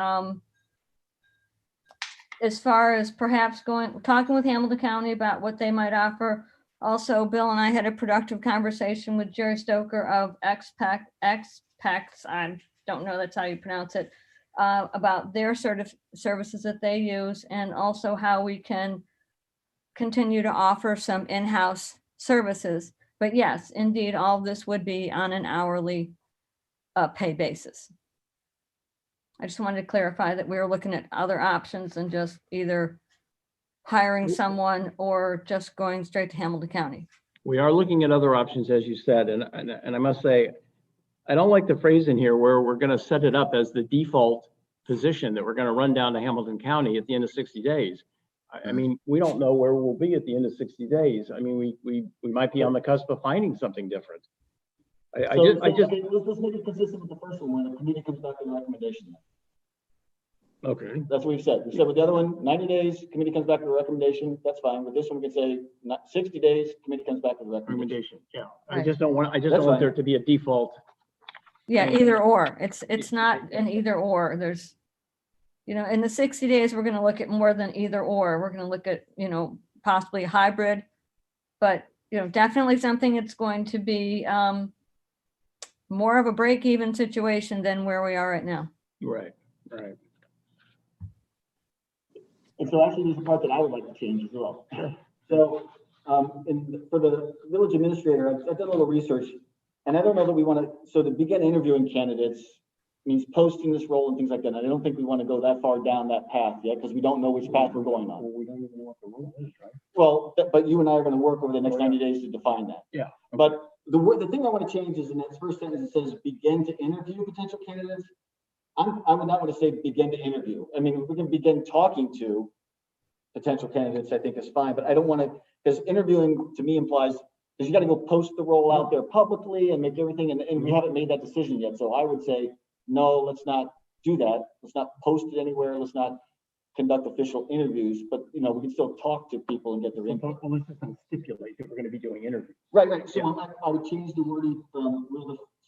as far as perhaps talking with Hamilton County about what they might offer. Also, Bill and I had a productive conversation with Jerry Stoker of XPEX, I don't know that's how you pronounce it, about their services that they use, and also how we can continue to offer some in-house services. But yes, indeed, all of this would be on an hourly pay basis. I just wanted to clarify that we were looking at other options than just either hiring someone or just going straight to Hamilton County. We are looking at other options, as you said, and I must say, I don't like the phrase in here where we're going to set it up as the default position that we're going to run down to Hamilton County at the end of 60 days. I mean, we don't know where we'll be at the end of 60 days. I mean, we might be on the cusp of finding something different. Okay, let's make it consistent with the first one, when the committee comes back with a recommendation. Okay. That's what we've said. We said with the other one, 90 days, committee comes back with a recommendation, that's fine. With this one, we can say 60 days, committee comes back with a recommendation. Yeah. Right. I just don't want That's fine. there to be a default. Yeah, either or. It's not an either or. There's, in the 60 days, we're going to look at more than either or. We're going to look at, possibly a hybrid, but, definitely something that's going to be more of a break-even situation than where we are right now. Right, right. And so actually, there's a part that I would like to change as well. So for the village administrator, I've done a little research, and I don't know that we want to, so to begin interviewing candidates means posting this role and things like that. And I don't think we want to go that far down that path yet, because we don't know which path we're going on. Well, we don't even know what the role is, right? Well, but you and I are going to work over the next 90 days to define that. Yeah. But the thing I want to change is in that first sentence, it says begin to interview potential candidates. I would not want to say begin to interview. I mean, we can begin talking to potential candidates, I think is fine, but I don't want to, because interviewing to me implies, because you got to go post the role out there publicly and make everything, and we haven't made that decision yet. So I would say, no, let's not do that. Let's not post it anywhere. Let's not conduct official interviews, but we can still talk to people and get their input. Well, let's just stipulate that we're going to be doing interviews. Right. So I would change the wording from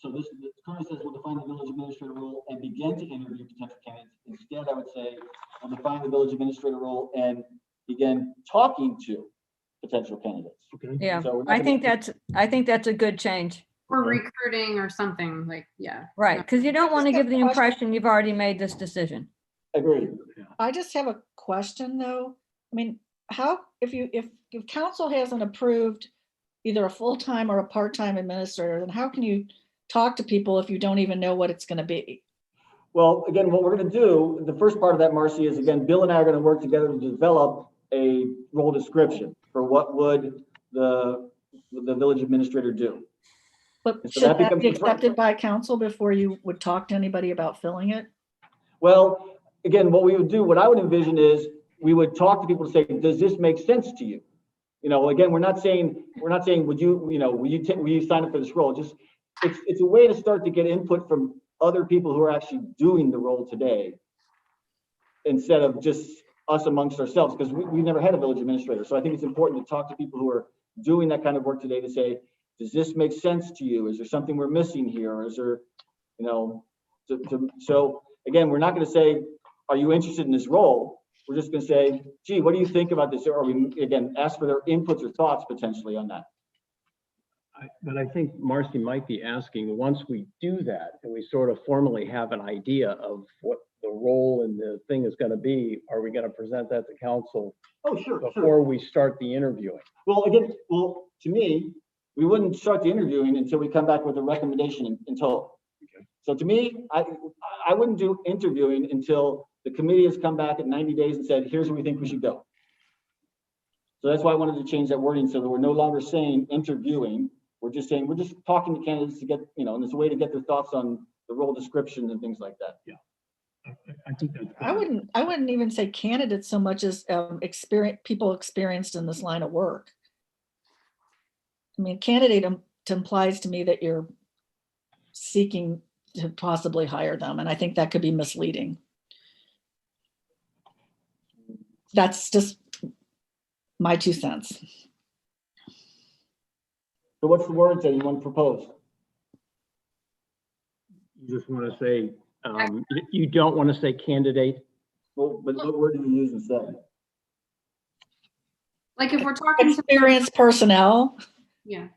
so this currently says we'll define the village administrator role and begin to interview potential candidates. Instead, I would say we'll define the village administrator role and begin talking to potential candidates. Okay. Yeah, So I think that's a good change. Or recruiting or something like, yeah. Right, because you don't want to give the impression you've already made this decision. Agreed. I just have a question though. I mean, how, if council hasn't approved either a full-time or a part-time administrator, then how can you talk to people if you don't even know what it's going to be? Well, again, what we're going to do, the first part of that, Marcy, is again, Bill and I are going to work together to develop a role description for what would the village administrator do. But And so should that that be becomes- accepted by council before you would talk to anybody about filling it? Well, again, what we would do, what I would envision is we would talk to people to say, does this make sense to you? Again, we're not saying, would you, will you sign up for this role? Just, it's a way to start to get input from other people who are actually doing the role today, instead of just us amongst ourselves, because we've never had a village administrator. So I think it's important to talk to people who are doing that kind of work today to say, does this make sense to you? Is there something we're missing here? Is there, so again, we're not going to say, are you interested in this role? We're just going to say, gee, what do you think about this? Or we, again, ask for their inputs or thoughts potentially on that. But I think Marcy might be asking, once we do that, and we sort of formally have an idea of what the role and the thing is going to be, are we going to present that to council before we start the interviewing? Well, again, to me, we wouldn't start the interviewing until we come back with a recommendation in total. Okay. So to me, I wouldn't do interviewing until the committee has come back at 90 days and said, here's where we think we should go. So that's why I wanted to change that wording so that we're no longer saying interviewing. We're just saying, we're just talking to candidates to get, and it's a way to get their thoughts on the role description and things like that. Yeah. I think that's I wouldn't even say candidates so much as people experienced in this line of work. I mean, candidate implies to me that you're seeking to possibly hire them. And I think that could be misleading. That's just my 2 cents. So what's the word that you want to propose? You just want to say, you don't want to say candidate? Well, but what word do you use instead? Like if we're talking to, Experienced personnel, yeah,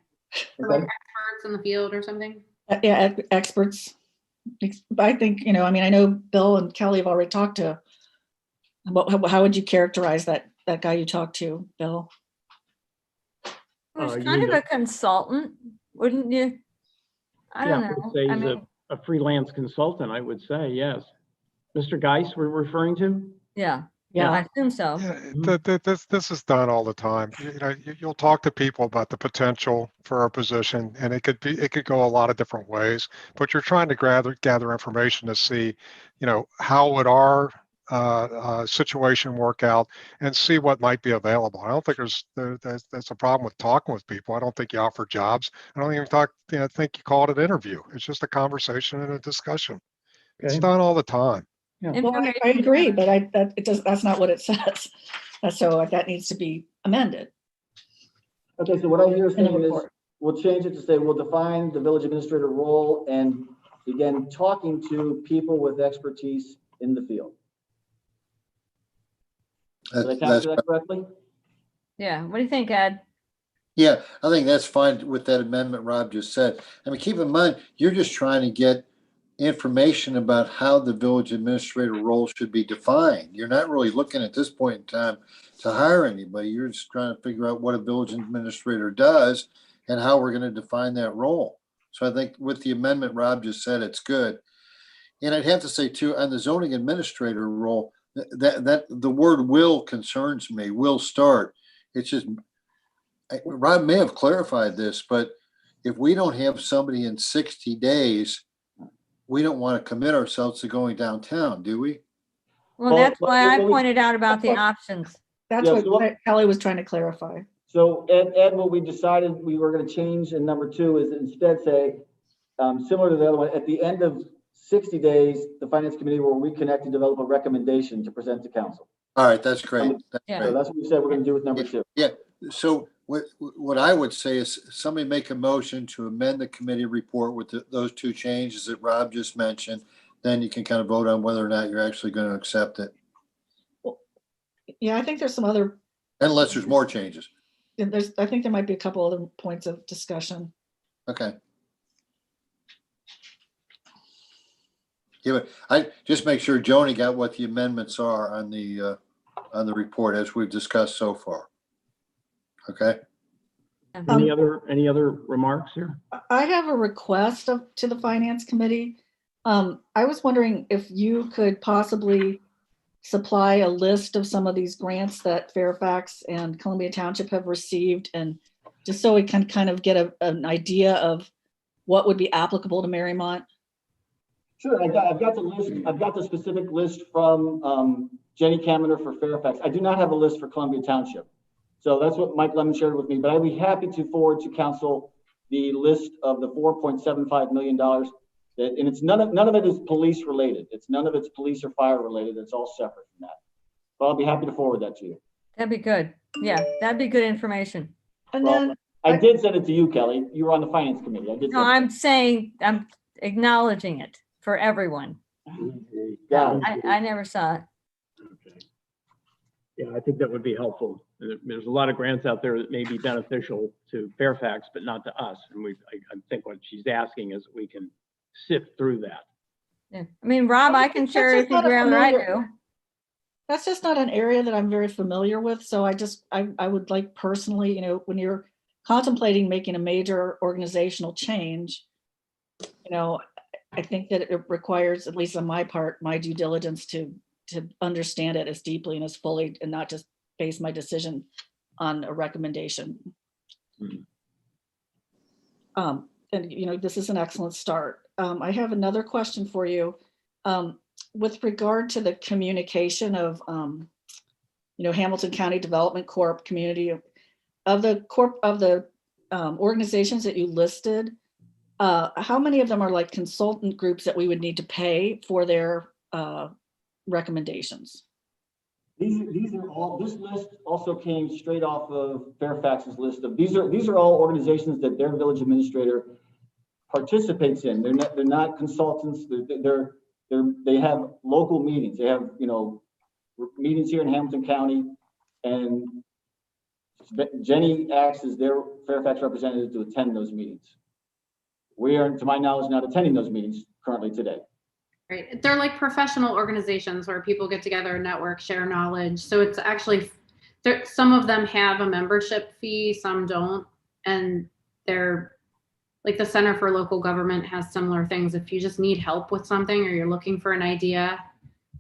or like experts in the field or something. yeah, experts. I think, I mean, I know Bill and Kelly have already talked to, how would you characterize that guy you talked to, Bill? It was kind of a consultant, wouldn't you? I don't I know. would say I he's mean, a freelance consultant, I would say, yes. Mr. Geis, we're referring to? yeah, Yeah. I assume so. Yeah, this is done all the time. You'll talk to people about the potential for a position, and it could go a lot of different ways. But you're trying to gather information to see, how would our situation work out, and see what might be available. I don't think there's a problem with talking with people. I don't think you offer jobs. I don't even think you call it an interview. It's just a conversation and a discussion. It's done all the time. Yeah. Well, I agree, but that's not what it says. So that needs to be amended. Okay, so what I hear In the saying is, report. we'll change it to say, we'll define the village administrator role and begin talking to people with expertise in the field. Did I capture that correctly? Yeah, what do you think, Ed? Yeah, I think that's fine with that amendment Rob just said. I mean, keep in mind, you're just trying to get information about how the village administrator role should be defined. You're not really looking at this point in time to hire anybody. You're just trying to figure out what a village administrator does and how we're going to define that role. So I think with the amendment Rob just said, it's good. And I'd have to say too, on the zoning administrator role, that the word will concerns me, will start. It's just, Rob may have clarified this, but if we don't have somebody in 60 days, we don't want to commit ourselves to going downtown, do we? Well, that's why I pointed out about the options. That's what Kelly was trying to clarify. So Ed, what we decided we were going to change in number 2 is instead say, similar to the other one, at the end of 60 days, the finance committee will reconnect and develop a recommendation to present to council. All right, that's great. So that's what we said we're going to do with number 2. Yeah. So what I would say is somebody make a motion to amend the committee report with those 2 changes that Rob just mentioned. Then you can kind of vote on whether or not you're actually going to accept it. Well, yeah, I think there's some other. Unless there's more changes. I think there might be a couple other points of discussion. Okay. Yeah, but I just make sure Joni got what the amendments are on the report as we've discussed so far. Okay. Any other remarks here? I have a request to the finance committee. I was wondering if you could possibly supply a list of some of these grants that Fairfax and Columbia Township have received, and just so we can kind of get an idea of what would be applicable to Mariemont. Sure, I've got the list. I've got the specific list from Jenny Kaminer for Fairfax. I do not have a list for Columbia Township. So that's what Mike Lemon shared with me, but I'd be happy to forward to council the list of the $4.75 million that, and it's none of it is police related. None of it's police or fire related. It's all separate from that. But I'll be happy to forward that to you. That'd be good. Yeah, that'd be good information. And Well, then I did send it to you, Kelly. You were on the finance committee. I did. No, I'm saying, I'm acknowledging it for everyone. Yeah. I never saw it. Okay. Yeah, I think that would be helpful. There's a lot of grants out there that may be beneficial to Fairfax, but not to us. And I think what she's asking is we can sift through that. Yeah. I mean, Rob, I can share it with you rather I do. that's just not an area that I'm very familiar with. So I would like personally, when you're contemplating making a major organizational change, I think that it requires, at least on my part, my due diligence to understand it as deeply and as fully, and not just base my decision on a recommendation. And this is an excellent start. I have another question for you. With regard to the communication of, Hamilton County Development Corp community of the organizations that you listed, how many of them are like consultant groups that we would need to pay for their recommendations? These are all, this list also came straight off of Fairfax's list of, these are all organizations that their village administrator participates in. They're not consultants. They have local meetings. They have, you know, meetings here in Hamilton County, and Jenny acts as their Fairfax representative to attend those meetings. We are, to my knowledge, not attending those meetings currently today. Right. They're like professional organizations where people get together, network, share knowledge. So it's actually, some of them have a membership fee, some don't. And they're like the Center for Local Government has similar things. If you just need help with something or you're looking for an idea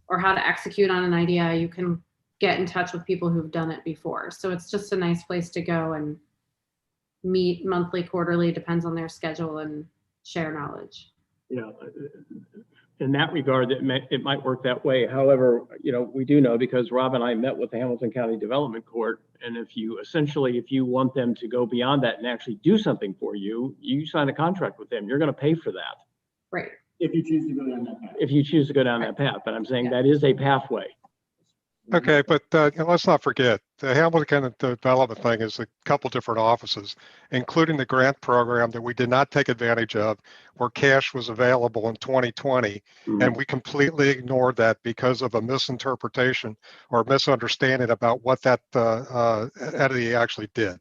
or how to execute on an idea, you can get in touch with people who've done it before. So it's just a nice place to go and meet monthly, quarterly, depends on their schedule, and share knowledge. Yeah. In that regard, it might work that way. However, you know, we do know, because Rob and I met with the Hamilton County Development Court, and if you want them to go beyond that and actually do something for you, you sign a contract with them. You're going to pay for that. Right. If you choose to go down that path. If you choose to go down that path, but I'm saying that is a pathway. Okay, but let's not forget, the Hamilton County Development thing is a couple different offices, including the grant program that we did not take advantage of, where cash was available in 2020, and we completely ignored that because of a misinterpretation or misunderstanding about what that entity actually did.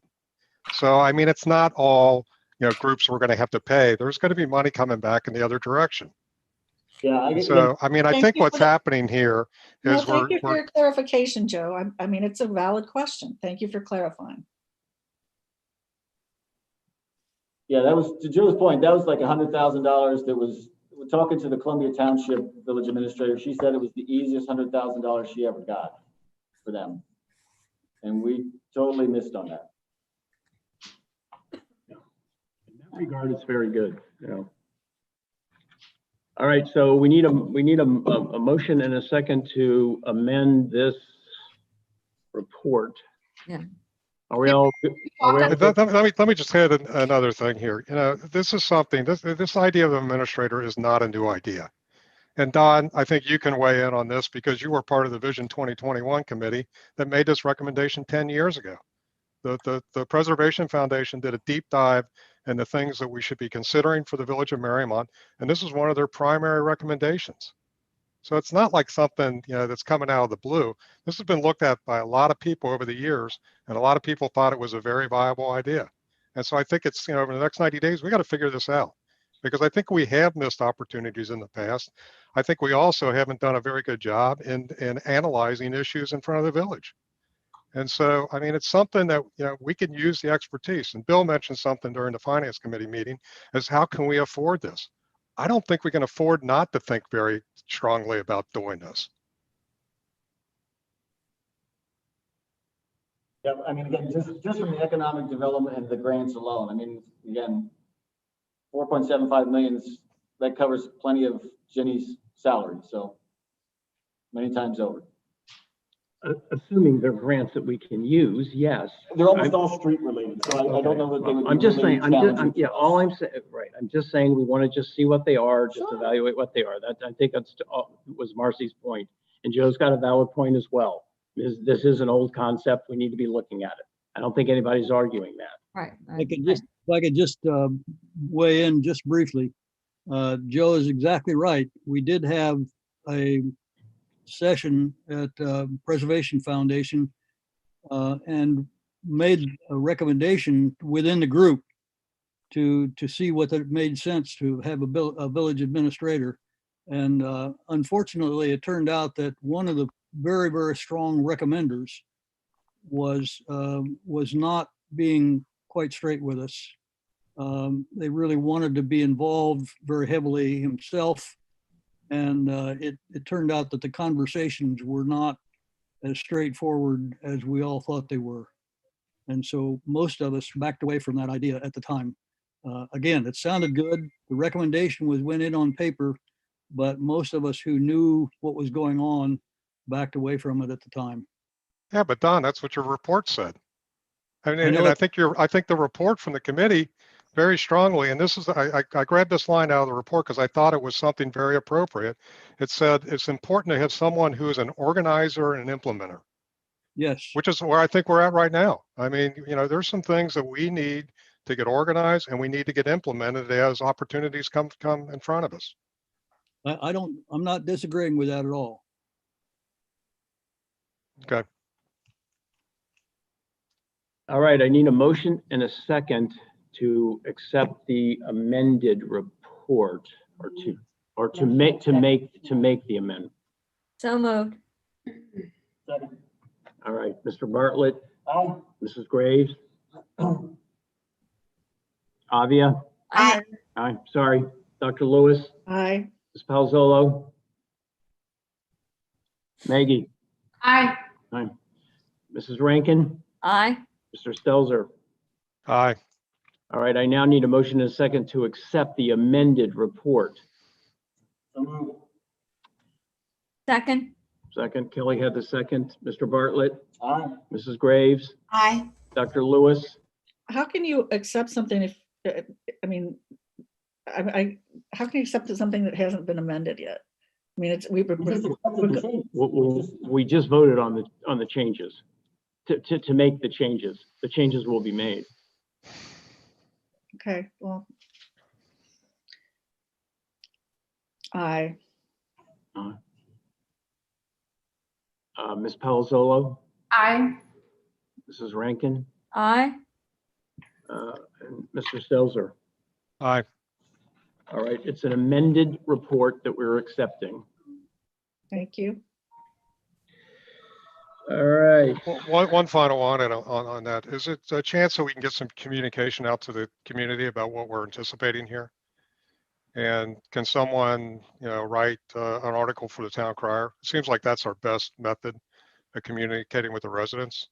So, I mean, it's not all, you know, groups we're going to have to pay. There's going to be money coming back in the other direction. Yeah. So, I mean, I think what's happening here is thank you for your clarification, Joe. I mean, it's a valid question. Thank you for clarifying. Yeah, that was, to Joe's point, that was like $100,000 that was, we're talking to the Columbia Township village administrator. She said it was the easiest $100,000 she ever got for them. And we totally missed on that. In that regard, it's very good, you know. All right, so we need a motion and a second to amend this report. Yeah. Are we all? Let me just add another thing here. You know, this is something. This idea of administrator is not a new idea. And Don, I think you can weigh in on this because you were part of the Vision 2021 committee that made this recommendation 10 years ago. The Preservation Foundation did a deep dive in the things that we should be considering for the village of Mariemont, and this is one of their primary recommendations. So it's not like something, you know, that's coming out of the blue. This has been looked at by a lot of people over the years, and a lot of people thought it was a very viable idea. And so I think it's, you know, over the next 90 days, we got to figure this out, because I think we have missed opportunities in the past. I think we also haven't done a very good job in analyzing issues in front of the village. And so, I mean, it's something that, you know, we can use the expertise. And Bill mentioned something during the Finance Committee meeting, is how can we afford this? I don't think we can afford not to think very strongly about doing this. Yeah, I mean, again, just from the economic development and the grants alone, I mean, again, 4.75 million, that covers plenty of Jenny's salary, so many times over. Assuming they're grants that we can use, yes. They're almost all street related, so I don't know that they would. I'm just saying, all I'm saying, right, I'm just saying we want to just see what they are, just evaluate what they are. That, I think that's was Marcy's point, and Joe's got a valid point as well. This is an old concept. We need to be looking at it. I don't think anybody's arguing that. Right. If I could just weigh in just briefly. Joe is exactly right. We did have a session at Preservation Foundation and made a recommendation within the group to see whether it made sense to have a village administrator. And unfortunately, it turned out that one of the very, very strong recommenders was not being quite straight with us. They really wanted to be involved very heavily himself. And it turned out that the conversations were not as straightforward as we all thought they were. And so most of us backed away from that idea at the time. Again, it sounded good. The recommendation went in on paper, but most of us who knew what was going on backed away from it at the time. Yeah, but Don, that's what your report said. I mean, and I think the report from the committee very strongly, and this is, I grabbed this line out of the report because I thought it was something very appropriate. It said, it's important to have someone who is an organizer and an implementer, Yes. which is where I think we're at right now. I mean, there's some things that we need to get organized and we need to get implemented as opportunities come in front of us. I'm not disagreeing with that at all. Okay. All right, I need a motion and a second to accept the amended report or to make the amendment. So moved. Second. All right, Mr. Bartlett, Aye. Mrs. Graves, Avia, Aye. aye, sorry, Dr. Lewis, Aye. Ms. Palzolo, Maggie, Aye. aye, Mrs. Rankin, Aye. Mr. Stelzer. Aye. All right, I now need a motion and a second to accept the amended report. So moved. Second. Second, Kelly had the second. Mr. Bartlett, Aye. Mrs. Graves, Aye. Dr. Lewis, How can you accept something if, I mean, how can you accept something that hasn't been amended yet? I mean, we just voted on the changes. To make the changes. The changes will be made. okay, well. Aye. Ms. Palazzolo, Aye. Mrs. Rankin, Aye. and Mr. Stelzer. Aye. All right, it's an amended report that we're accepting. Thank you. All right. One final one on that. Is it a chance that we can get some communication out to the community about what we're anticipating here? And can someone, write an article for the town crier? It seems like that's our best method of communicating with the residents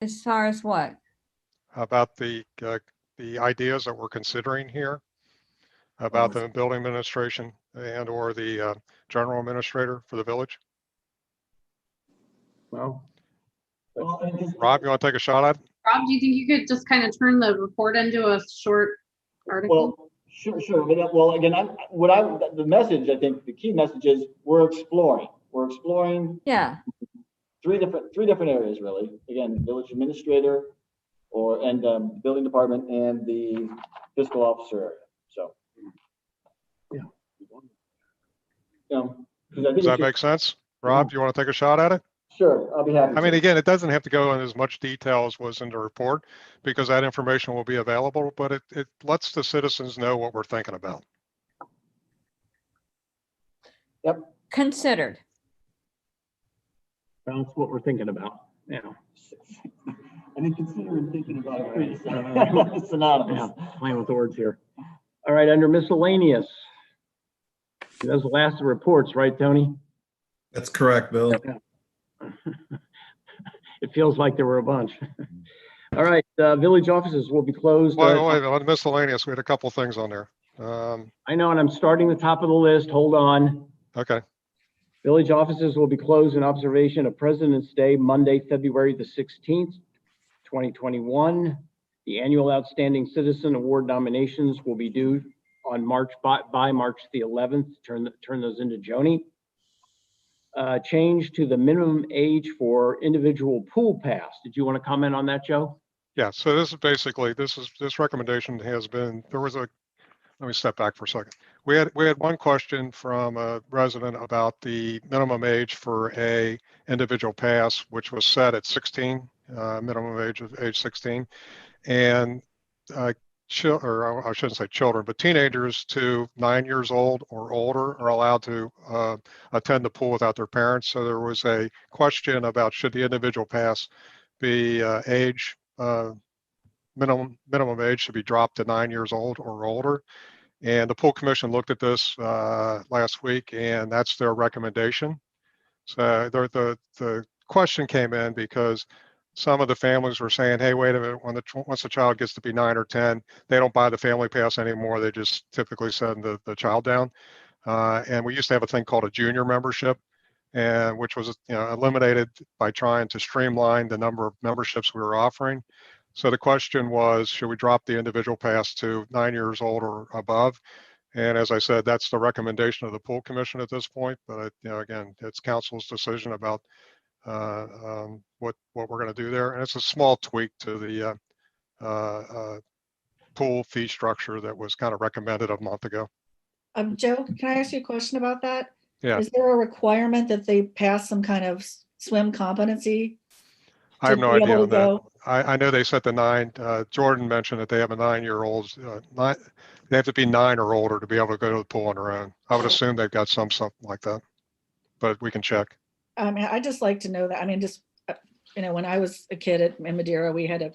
As far as what? about the ideas that we're considering here about the building administration and or the general administrator for the village. Well, Rob, you want to take a shot at it? Rob, do you think you could just kind of turn the report into a short article? Well, sure. Well, again, the message, I think the key message is we're exploring. Yeah. Three different areas, really. Again, village administrator and building department and the fiscal officer area. So, yeah. Because I think Does that make sense? Rob, do you want to take a shot at it? Sure, I'll be happy. I mean, again, it doesn't have to go in as much detail as was in the report because that information will be available, but it lets the citizens know what we're thinking about. Yep. Considered. That's what we're thinking about. Yeah. I didn't consider thinking about it. It's synonymous. Yeah, playing with words here. All right, under miscellaneous. Those are the last of the reports, right, Tony? That's correct, Bill. Yeah. It feels like there were a bunch. All right, village offices will be closed. Wait, on miscellaneous, we had a couple things on there. I know, and I'm starting the top of the list. Hold on. Okay. Village offices will be closed in observation of President's Day, Monday, February the 16th, 2021. The annual Outstanding Citizen Award nominations will be due on by March the 11th. Turn those into Joni. Change to the minimum age for individual pool pass. Did you want to comment on that, Joe? Yeah, so this is basically, this recommendation has been, let me step back for a second. We had one question from a resident about the minimum age for a individual pass, which was set at 16, minimum age of age 16. And I shouldn't say children, but teenagers to 9 years old or older are allowed to attend the pool without their parents. So there was a question about should the individual pass be minimum age should be dropped to 9 years old or older. And the pool commission looked at this last week, and that's their recommendation. So the question came in because some of the families were saying, hey, wait a minute, once the child gets to be 9 or 10, they don't buy the family pass anymore. They just typically send the child down. And we used to have a thing called a junior membership, which was eliminated by trying to streamline the number of memberships we were offering. So the question was, should we drop the individual pass to 9 years old or above? And as I said, that's the recommendation of the pool commission at this point. But again, it's council's decision about what we're going to do there. And it's a small tweak to the pool fee structure that was kind of recommended a month ago. Joe, can I ask you a question about that? Yeah. Is there a requirement that they pass some kind of swim competency? I have to no be idea able on to that. go? I know they set the 9. Jordan mentioned that they have a 9-year-olds. They have to be 9 or older to be able to go to the pool on their own. I would assume they've got something like that, but we can check. I mean, I just like to know that. I mean, just, when I was a kid in Madeira, we had to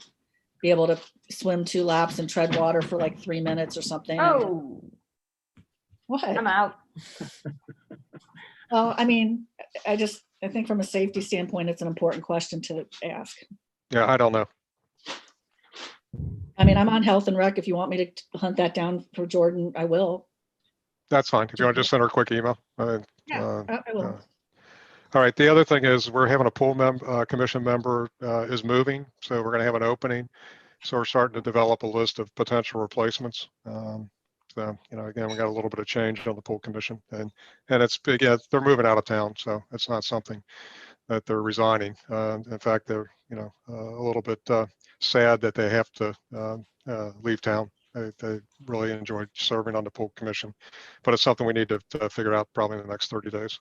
be able to swim 2 laps and tread water for like 3 minutes or something. Oh, What? I'm out. Well, I mean, I think from a safety standpoint, it's an important question to ask. Yeah, I don't know. I mean, I'm on Health and Rec. If you want me to hunt that down for Jordan, I will. That's fine. If you want to just send her a quick email. Yeah, I will. All right. The other thing is we're having a pool commission member is moving. So we're going to have an opening. So we're starting to develop a list of potential replacements. So, again, we got a little bit of change on the pool commission and it's big. Yeah, they're moving out of town. So it's not something that they're resigning. In fact, they're, a little bit sad that they have to leave town. They really enjoyed serving on the pool commission, but it's something we need to figure out probably in the next 30 days.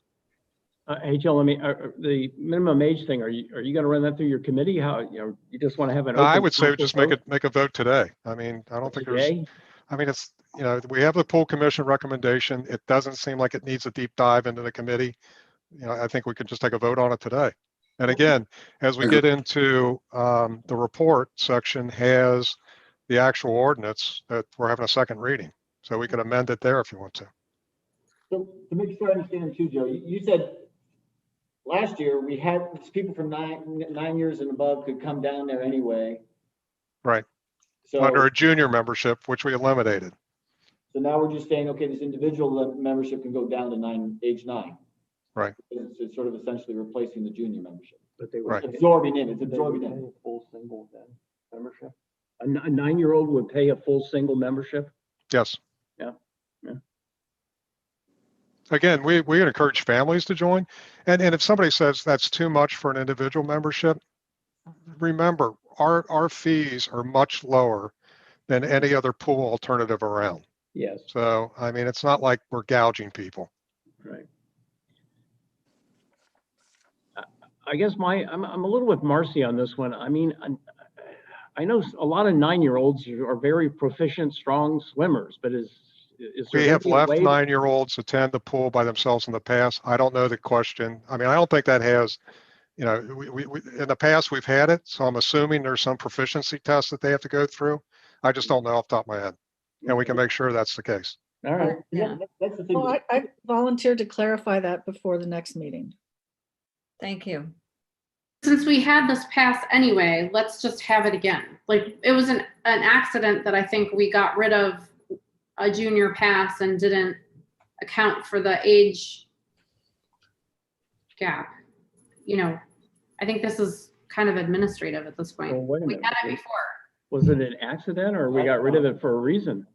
Hey, Joe, the minimum age thing, are you going to run that through your committee? How, you just want to have an open? I would say council just vote? make a vote today. I mean, I don't think there's, Today? I mean, it's, we have the pool commission recommendation. It doesn't seem like it needs a deep dive into the committee. I think we could just take a vote on it today. And again, as we get into the report section has the actual ordinance that we're having a second reading. So we could amend it there if you want to. So to make sure I understand too, Joe, you said last year we had people from 9 years and above could come down there anyway. Right. So Under a junior membership, which we eliminated. So now we're just saying, okay, this individual membership can go down to age 9. Right. It's sort of essentially replacing the junior membership. But they Right. Absorbing in, it's absorbing in. Full single membership? A 9-year-old would pay a full single membership? Yes. Yeah. Again, we encourage families to join. And if somebody says that's too much for an individual membership, remember our fees are much lower than any other pool alternative around. Yes. So, I mean, it's not like we're gouging people. Right. I guess I'm a little with Marcy on this one. I mean, I know a lot of 9-year-olds are very proficient, strong swimmers, but is there We have maybe a left way 9-year-olds attend the pool by themselves in the past. I don't know the question. I mean, I don't think that has, we in the past we've had it. So I'm assuming there's some proficiency test that they have to go through. I just don't know off the top of my head. And we can make sure that's the case. All right. Yeah. That's the thing. Well, I volunteered to clarify that before the next meeting. Thank you. Since we had this pass anyway, let's just have it again. Like, it was an accident that I think we got rid of a junior pass and didn't account for the age gap. I think this is kind of administrative at this point. Well, wait a We minute. had it before. Was it an accident or we got rid of it for a reason?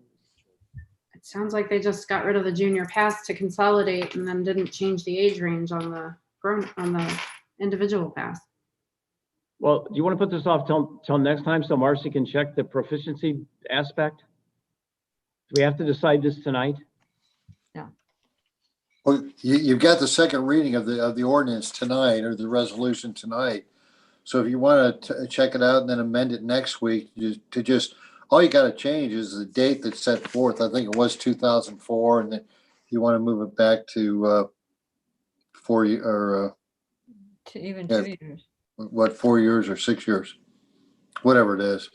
It sounds like they just got rid of the junior pass to consolidate and then didn't change the age range on the individual pass. Well, do you want to put this off till next time so Marcy can check the proficiency aspect? Do we have to decide this tonight? Well, you've got the second reading of the ordinance tonight, or the resolution tonight. So if you want to check it out and then amend it next week, all you got to change is the date that's set forth. I think it was 2004, and then you want to move it back to 4 years or Even Yeah. 2 years. 4 years or 6 years, whatever it is.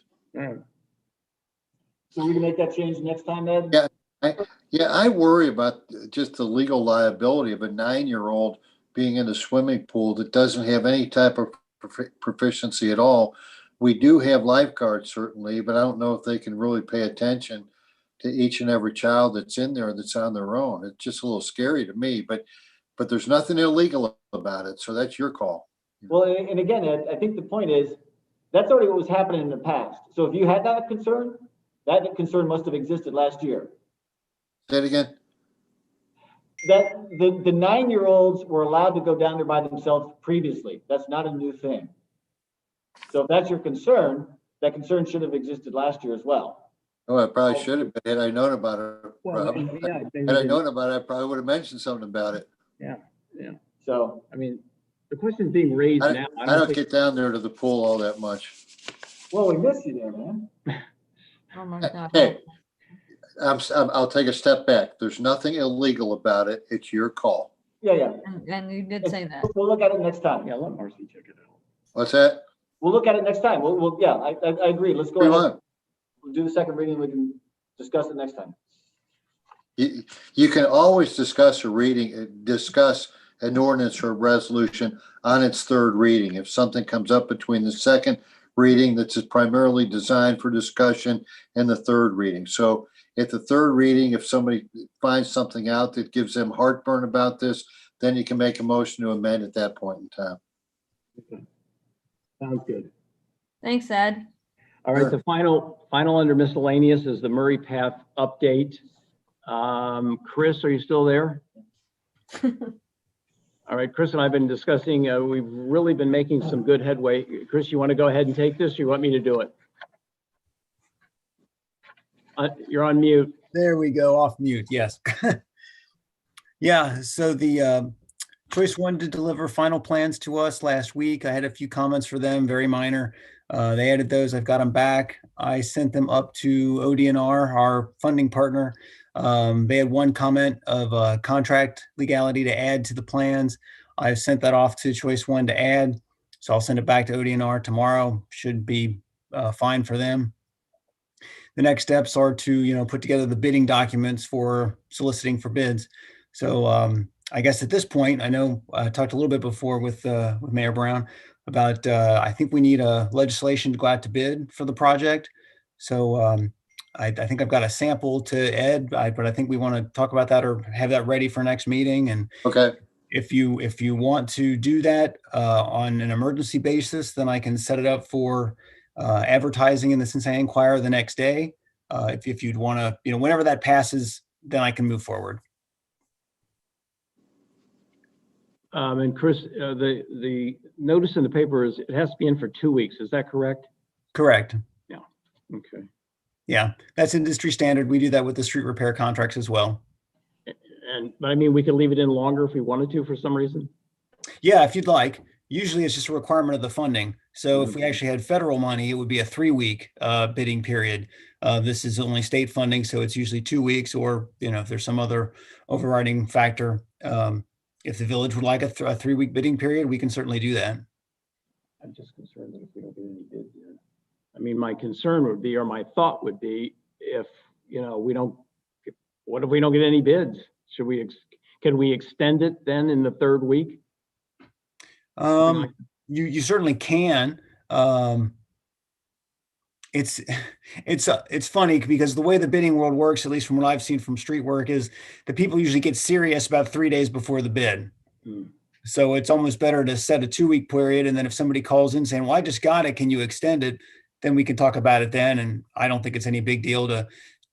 So we can make that change next time, Ed? Yeah, I worry about just the legal liability of a 9-year-old being in a swimming pool that doesn't have any type of proficiency at all. We do have lifeguards certainly, but I don't know if they can really pay attention to each and every child that's in there that's on their own. It's just a little scary to me, but there's nothing illegal about it. So that's your call. Well, and again, Ed, I think the point is, That's already what was happening in the past. So if you had that concern must have existed last year. Say it again. That the 9-year-olds were allowed to go down there by themselves previously. That's not a new thing. So if that's your concern, that concern should have existed last year as well. Oh, I probably should have, had I known about it. Well, Rob. yeah, Had I known about it, I probably would have mentioned something about it. Yeah, yeah. So, I mean, the question's being raised now. I don't get down there to the pool all that much. well, we miss you there, man. Oh my God. Hey, I'll take a step back. There's nothing illegal about it. It's your call. Yeah. And you did say that. We'll look at it next time. Yeah, let Marcy check it out. What's that? We'll look at it next time. Yeah, I agree. Let's go Come ahead. on. We'll do the second reading. We can discuss it next time. You can always discuss an ordinance or a resolution on its third reading. If something comes up between the second reading that's primarily designed for discussion and the third reading. So at the third reading, if somebody finds something out that gives them heartburn about this, then you can make a motion to amend at that point in time. Okay. Sounds good. Thanks, Ed. All right, Sure. the final under miscellaneous is the Murray Path update. Chris, are you still there? All right, Chris and I have been discussing, we've really been making some good headway. Chris, you want to go ahead and take this, or you want me to do it? You're on mute. There we go, off mute, yes. Yeah, so the Choice One did deliver final plans to us last week. I had a few comments for them, very minor. They added those, I've got them back. I sent them up to ODNR, our funding partner. They had one comment of contract legality to add to the plans. I've sent that off to Choice One to add. So I'll send it back to ODNR tomorrow. Should be fine for them. The next steps are to, put together the bidding documents for soliciting for bids. So I guess at this point, I know I talked a little bit before with Mayor Brown about, I think we need a legislation to go out to bid for the project. So I think I've got a sample to Ed, but I think we want to talk about that or have that ready for next meeting. And okay, if you want to do that on an emergency basis, then I can set it up for advertising in the Cincinnati Enquirer the next day. If you'd want to, whenever that passes, then I can move forward. And Chris, the notice in the paper is it has to be in for 2 weeks. Is that correct? Correct. Yeah. Okay. Yeah, that's industry standard. We do that with the street repair contracts as well. But I mean, we could leave it in longer if we wanted to for some reason. Yeah, if you'd like. Usually it's just a requirement of the funding. So if we actually had federal money, it would be a 3-week bidding period. This is only state funding, so it's usually 2 weeks, or if there's some other overriding factor. If the village would like a 3-week bidding period, we can certainly do that. I'm just concerned that if we don't get any bids here. I mean, my concern would be, or my thought would be, if what if we don't get any bids? Can we extend it then in the 3rd week? You certainly can. It's funny because the way the bidding world works, at least from what I've seen from street work, is that people usually get serious about 3 days before the bid. So it's almost better to set a 2-week period. And then if somebody calls in saying, well, I just got it, can you extend it? Then we can talk about it then. And I don't think it's any big deal to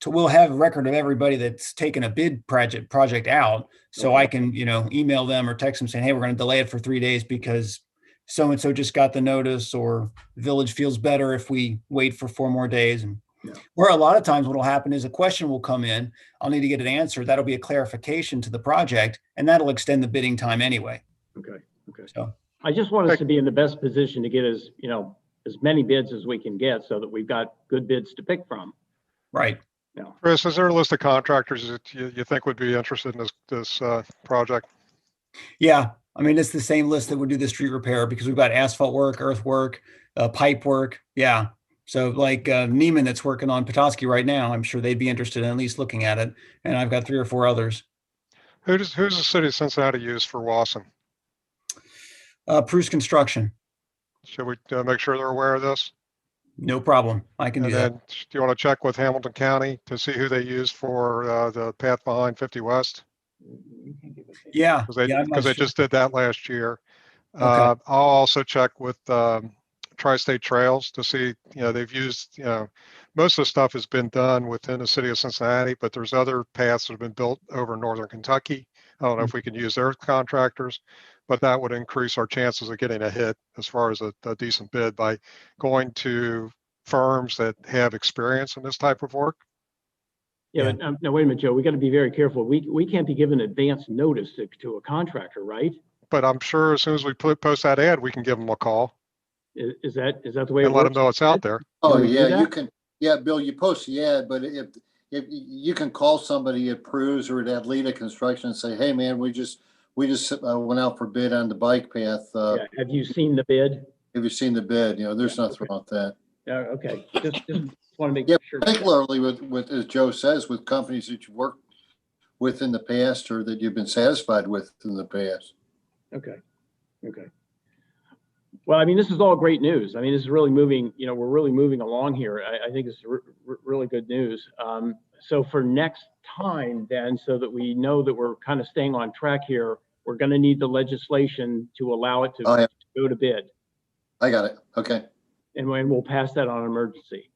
we'll have a record of everybody that's taken a bid project out. So I can, email them or text them saying, hey, we're going to delay it for 3 days because so-and-so just got the notice, or the village feels better if we wait for 4 more days. And where a lot of times what will happen is a question will come in. I'll need to get it answered. That'll be a clarification to the project, and that'll extend the bidding time anyway. Okay. So I just want us to be in the best position to get as many bids as we can get, so that we've got good bids to pick from. Right. Yeah. Chris, is there a list of contractors that you think would be interested in this project? Yeah. I mean, it's the same list that would do the street repair, because we've got asphalt work, earthwork, pipe work. Yeah. So like Neiman that's working on Petoskey right now, I'm sure they'd be interested in at least looking at it. And I've got 3 or 4 others. Who's the city of Cincinnati use for Wasson? Bruce Construction. Should we make sure they're aware of this? No problem. I can do that. And do you want to check with Hamilton County to see who they use for the path behind 50 West? Yeah. Because they just did that last year. Okay. I'll also check with tri-state trails to see, they've used, most of the stuff has been done within the city of Cincinnati, but there's other paths that have been built over in northern Kentucky. I don't know if we can use their contractors, but that would increase our chances of getting a hit as far as a decent bid by going to firms that have experience in this type of work. Yeah, but now wait a minute, Joe, we got to be very careful. We can't be given advance notice to a contractor, right? But I'm sure as soon as we post that ad, we can give them a call. Is that the way it And let works? them know it's out there. Oh, Can we do yeah, that? you can. Yeah, Bill, you post the ad, but if you can call somebody at Prue's or at Atleta Construction and say, hey, man, we just went out for bid on the bike path. Yeah. Have you seen the bid? Have you seen the bid? There's nothing wrong with that. Yeah, okay. Just want to make Yeah, sure. particularly with, as Joe says, with companies that you worked with in the past or that you've been satisfied with in the past. Okay. Well, I mean, this is all great news. I mean, this is really moving, we're really moving along here. I think it's really good news. So for next time then, so that we know that we're kind of staying on track here, we're going to need the legislation to allow it to go to bid. I got it. Okay. And we'll pass that on emergency.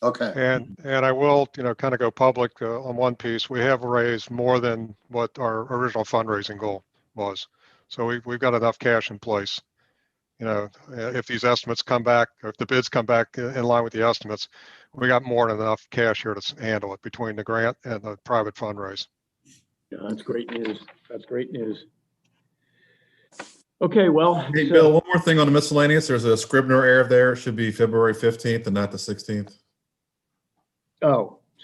Okay. And I will, kind of go public on one piece. We have raised more than what our original fundraising goal was. So we've got enough cash in place. If these estimates come back, or if the bids come back in line with the estimates, we got more than enough cash here to handle it between the grant and the private fundraise. Yeah, that's great news. That's great news. Okay, well. Hey, Bill, one more thing on the miscellaneous. There's a Scribner error there. It should be February 15th and not the 16th. Okay.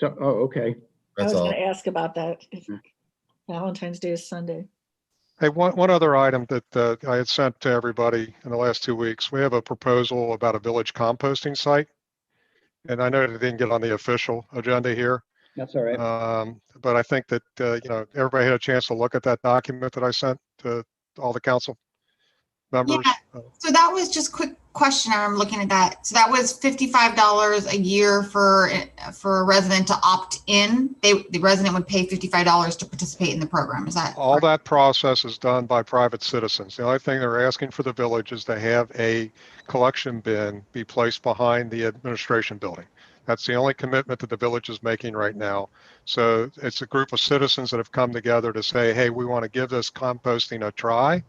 I was That's all. going to ask about that. If Valentine's Day is Sunday. Hey, one other item that I had sent to everybody in the last 2 weeks. We have a proposal about a village composting site. And I know it didn't get on the official agenda here. That's all right. But I think that, everybody had a chance to look at that document that I sent to all the council members. Yeah. So that was just quick question. I'm looking at that. So that was $55 a year for a resident to opt in. The resident would pay $55 to participate in the program. Is that all that process is done by private citizens? The only thing they're asking for the village is to have a collection bin be placed behind the administration building. That's the only commitment that the village is making right now. So it's a group of citizens that have come together to say, hey, we want to give this composting a try.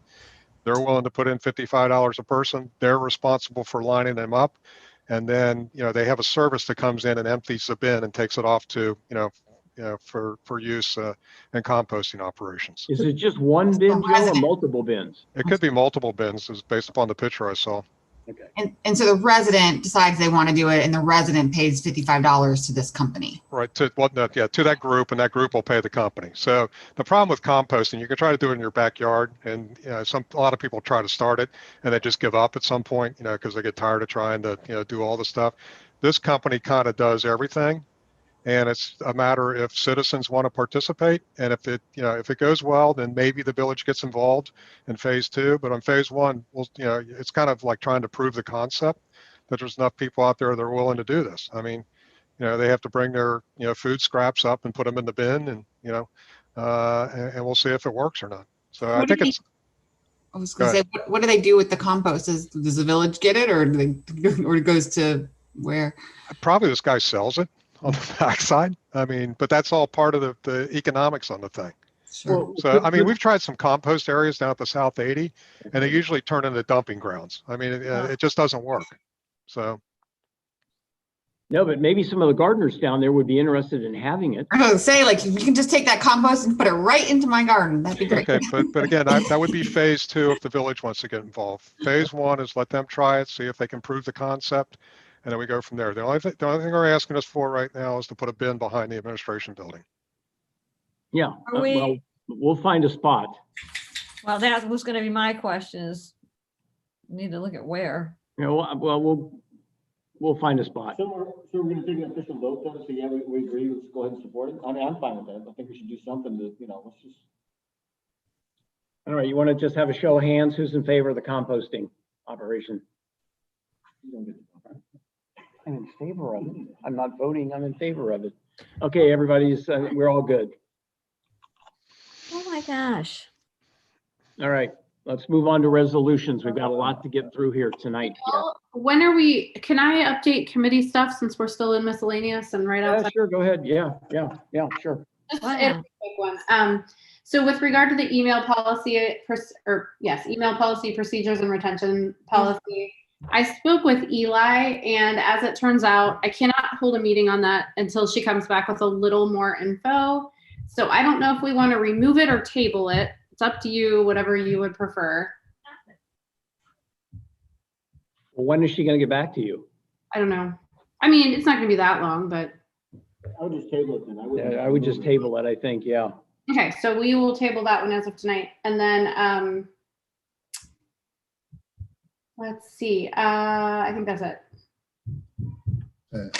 They're willing to put in $55 a person. They're responsible for lining them up. And then, they have a service that comes in and empties the bin and takes it off to, for use in composting operations. Is it just one bin, Joe, or multiple bins? It could be multiple bins, is based upon the picture I saw. Okay. and so the resident decides they want to do it, and the resident pays $55 to this company. Right, to that group, and that group will pay the company. So the problem with composting, you can try to do it in your backyard, and a lot of people try to start it, and they just give up at some point, because they get tired of trying to do all the stuff. This company kind of does everything, and it's a matter if citizens want to participate, and if it goes well, then maybe the village gets involved in phase 2. But on phase 1, it's kind of like trying to prove the concept that there's enough people out there that are willing to do this. I mean, they have to bring their food scraps up and put them in the bin, and and we'll see if it works or not. So I think it's. I was going to say, what do they do with the compost? Does the village get it, or or it goes to where? Probably this guy sells it on the backside. I mean, but that's all part of the economics on the thing. Sure. So, I mean, we've tried some compost areas down at the South 80, and they usually turn into dumping grounds. I mean, it just doesn't work. So. No, but maybe some of the gardeners down there would be interested in having it. I was going to say, like, you can just take that compost and put it right into my garden. That'd be great. Okay, but again, that would be phase 2 if the village wants to get involved. Phase 1 is let them try it, see if they can prove the concept, and then we go from there. The only thing they're asking us for right now is to put a bin behind the administration building. Yeah, well, we'll find a spot. Well, that was going to be my question, is need to look at where. Well, we'll find a spot. So we're going to take an official vote though to say, yeah, we agree, let's go ahead and support it. I mean, I'm fine with that. I think we should do something to, let's just. All right, you want to just have a show of hands? Who's in favor of the composting operation? You don't get to vote. I'm in favor of it. I'm not voting, I'm in favor of it. Okay, everybody's, we're all good. Oh my gosh. All right, let's move on to resolutions. We've got a lot to get through here tonight. Yeah. Well, when are we, can I update committee stuff since we're still in miscellaneous and right outside? Sure, go ahead. Yeah, sure. Just a quick one. So with regard to the email policy, email policy procedures and retention policy, I spoke with Eli, and as it turns out, I cannot hold a meeting on that until she comes back with a little more info. So I don't know if we want to remove it or table it. It's up to you, whatever you would prefer. Well, when is she going to get back to you? I don't know. I mean, it's not going to be that long, but. I would just table it then. Yeah, I would just table it, I think, yeah. Okay, so we will table that one as of tonight. And then, let's see, I think that's it. Is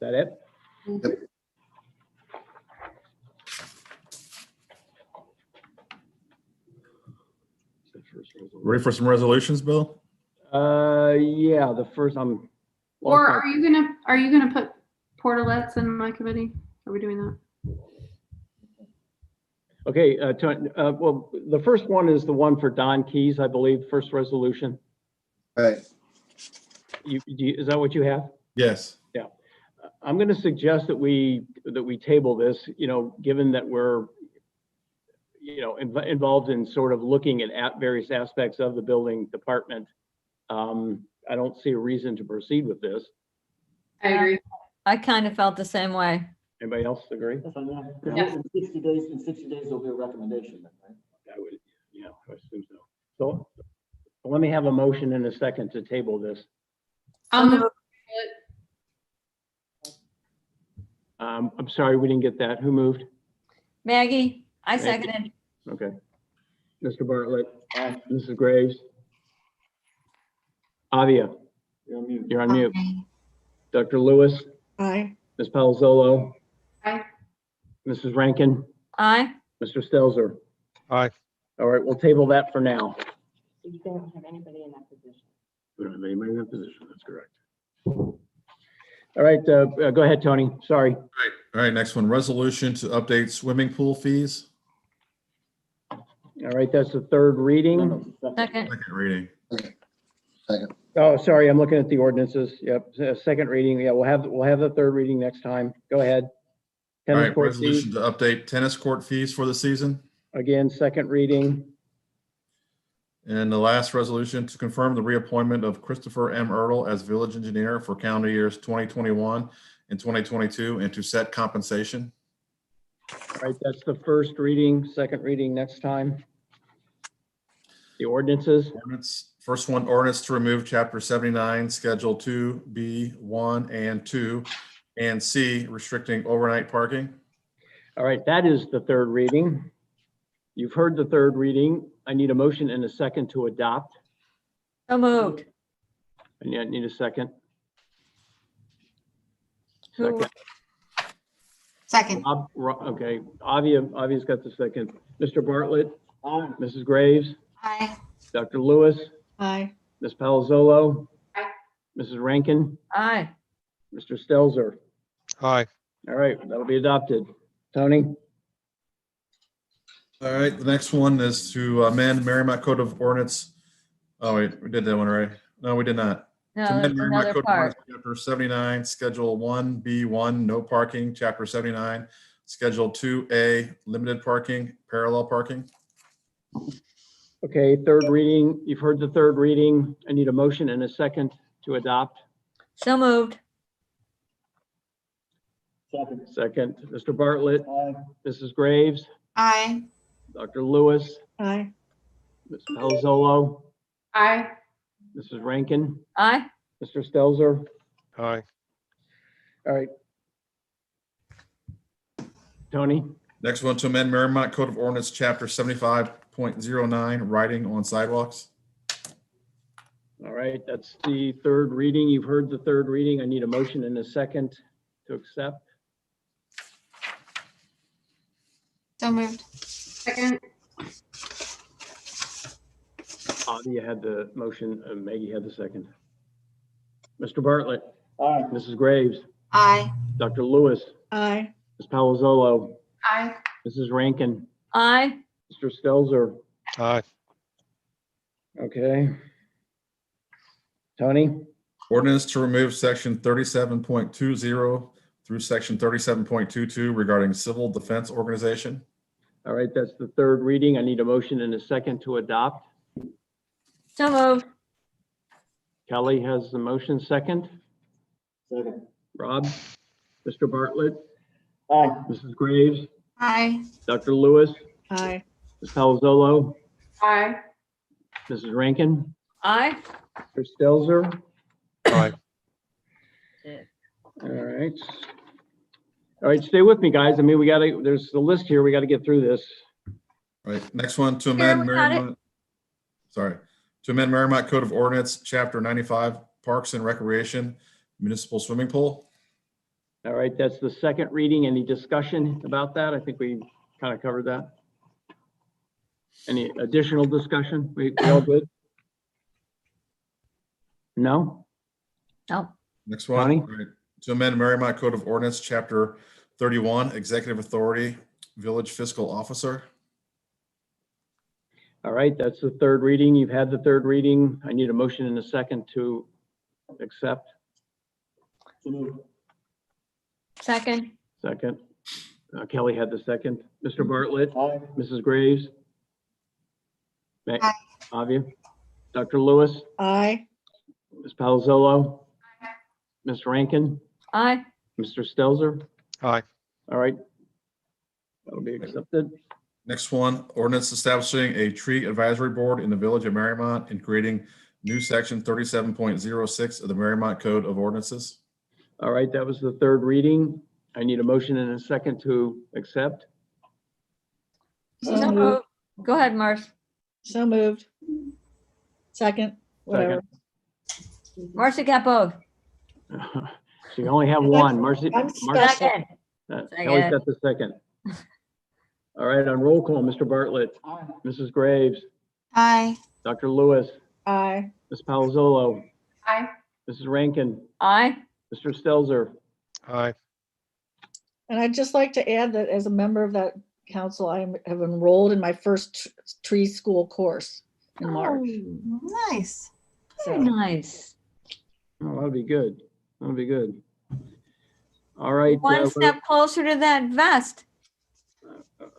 that it? Mhm. Ready for some resolutions, Bill? Yeah, the first, Or are you gonna put portalets in my committee? Are we doing that? okay, well, the first one is the one for Don Keys, I believe, first resolution. Right. Is that what you have? Yes. Yeah. I'm going to suggest that we table this, given that we're, involved in sort of looking at various aspects of the building department. I don't see a reason to proceed with this. I agree. I kind of felt the same way. Anybody else agree? That's fine, yeah. Yes. In 60 days, there'll be a recommendation then, right? I would, I assume so. So let me have a motion in a second to table this. I'll move it. I'm sorry, we didn't get that. Who moved? Maggie, I Thank you. seconded. Okay. Mr. Bartlett, Mrs. Graves. Avia, You're on mute. you're on mute. Okay. Dr. Lewis, Aye. Ms. Palazzolo, Aye. Mrs. Rankin, Aye. Mr. Stelzer. Aye. All right, we'll table that for now. You don't have anybody in that position. We don't have anybody in that position, that's correct. All right, go ahead, Tony, sorry. All right, next one, resolution to update swimming pool fees. All right, that's the third reading. Second. Second reading. Second. Oh, sorry, I'm looking at the ordinances. Yep, second reading. Yeah, we'll have the third reading next time. Go ahead. All Tennis right, court resolution fees, to update tennis court fees for the season. again, second reading. And the last resolution to confirm the reappointment of Christopher M. Ertl as village engineer for calendar years 2021 and 2022 and to set compensation. All right, that's the first reading, second reading next time. The ordinances. Ordinance, first one, ordinance to remove chapter 79, schedule 2B, 1 and 2, and C, restricting overnight parking. All right, that is the third reading. You've heard the third reading. I need a motion and a second to adopt. So moved. I need a second. Who- Second. Second. Okay, Avia's got the second. Mr. Bartlett, Aye. Mrs. Graves, Aye. Dr. Lewis, Aye. Ms. Palazzolo, Aye. Mrs. Rankin, Aye. Mr. Stelzer. Aye. All right, that'll be adopted. Tony? All right, the next one is to amend Mariemont Code of Ordinance. Oh, wait, we did that one, right? No, we did not. No, To amend that's Mariemont another Code of part. Ordinance, Chapter 79, Schedule 1B1, no parking, Chapter 79, Schedule 2A, limited parking, parallel parking. Okay, third reading. You've heard the third reading. I need a motion and a second to adopt. So moved. Second. Second, Mr. Bartlett, Aye. Mrs. Graves, Aye. Dr. Lewis, Aye. Ms. Palazzolo, Aye. Mrs. Rankin, Aye. Mr. Stelzer. Aye. All right. Tony? Next one, to amend Mariemont Code of Ordinance, Chapter 75.09, riding on sidewalks. All right, that's the third reading. You've heard the third reading. I need a motion and a second to accept. So moved. Second. Avi had the motion, Maggie had the second. Mr. Bartlett, Aye. Mrs. Graves, Aye. Dr. Lewis, Aye. Ms. Palazzolo, Aye. Mrs. Rankin, Aye. Mr. Stelzer. Aye. Okay. Tony? Ordinance to remove section 37.20 through section 37.22 regarding civil defense organization. All right, that's the third reading. I need a motion and a second to adopt. So moved. Kelly has the motion, second. Second. Rob? Mr. Bartlett? Aye. Mrs. Graves? Aye. Dr. Lewis? Aye. Ms. Palazzolo? Aye. Mrs. Rankin? Aye. Mr. Stelzer? Aye. All right. All right, stay with me, guys. I mean, there's a list here. We gotta get through this. All right, next one to amend we got it. Mariemont. Sorry, to amend Mariemont Code of Ordinance, Chapter 95, Parks and Recreation, Municipal Swimming Pool. All right, that's the second reading. Any discussion about that? I think we kind of covered that. Any additional discussion? We all good? No? No. Next one, Connie? all right, to amend Mariemont Code of Ordinance, Chapter 31, Executive Authority, Village Fiscal Officer. All right, that's the third reading. You've had the third reading. I need a motion and a second to accept. Second. Second. Kelly had the second. Mr. Bartlett? Aye. Mrs. Graves? Aye. Avia? Dr. Lewis? Aye. Ms. Palazzolo? Ms. Rankin? Aye. Mr. Stelzer? Aye. All right. That'll be accepted. Next one, ordinance establishing a tree advisory board in the Village of Mariemont and creating new section 37.06 of the Mariemont Code of Ordinances. All right, that was the third reading. I need a motion and a second to accept. So moved. Go ahead, Marcy. So moved. Second, whatever. Marcy got both. So you only have one. Marcy. I'm Marcy- Second. Kelly's got the second. All right, on roll call, Mr. Bartlett, Mrs. Graves, Aye. Dr. Lewis, Aye. Ms. Palazzolo, Aye. Mrs. Rankin, Aye. Mr. Stelzer. Aye. And I'd just like to add that as a member of that council, I have enrolled in my first tree school course in March. Nice. Very nice. Oh, that'll be good. That'll be good. All right. One step closer to that vest.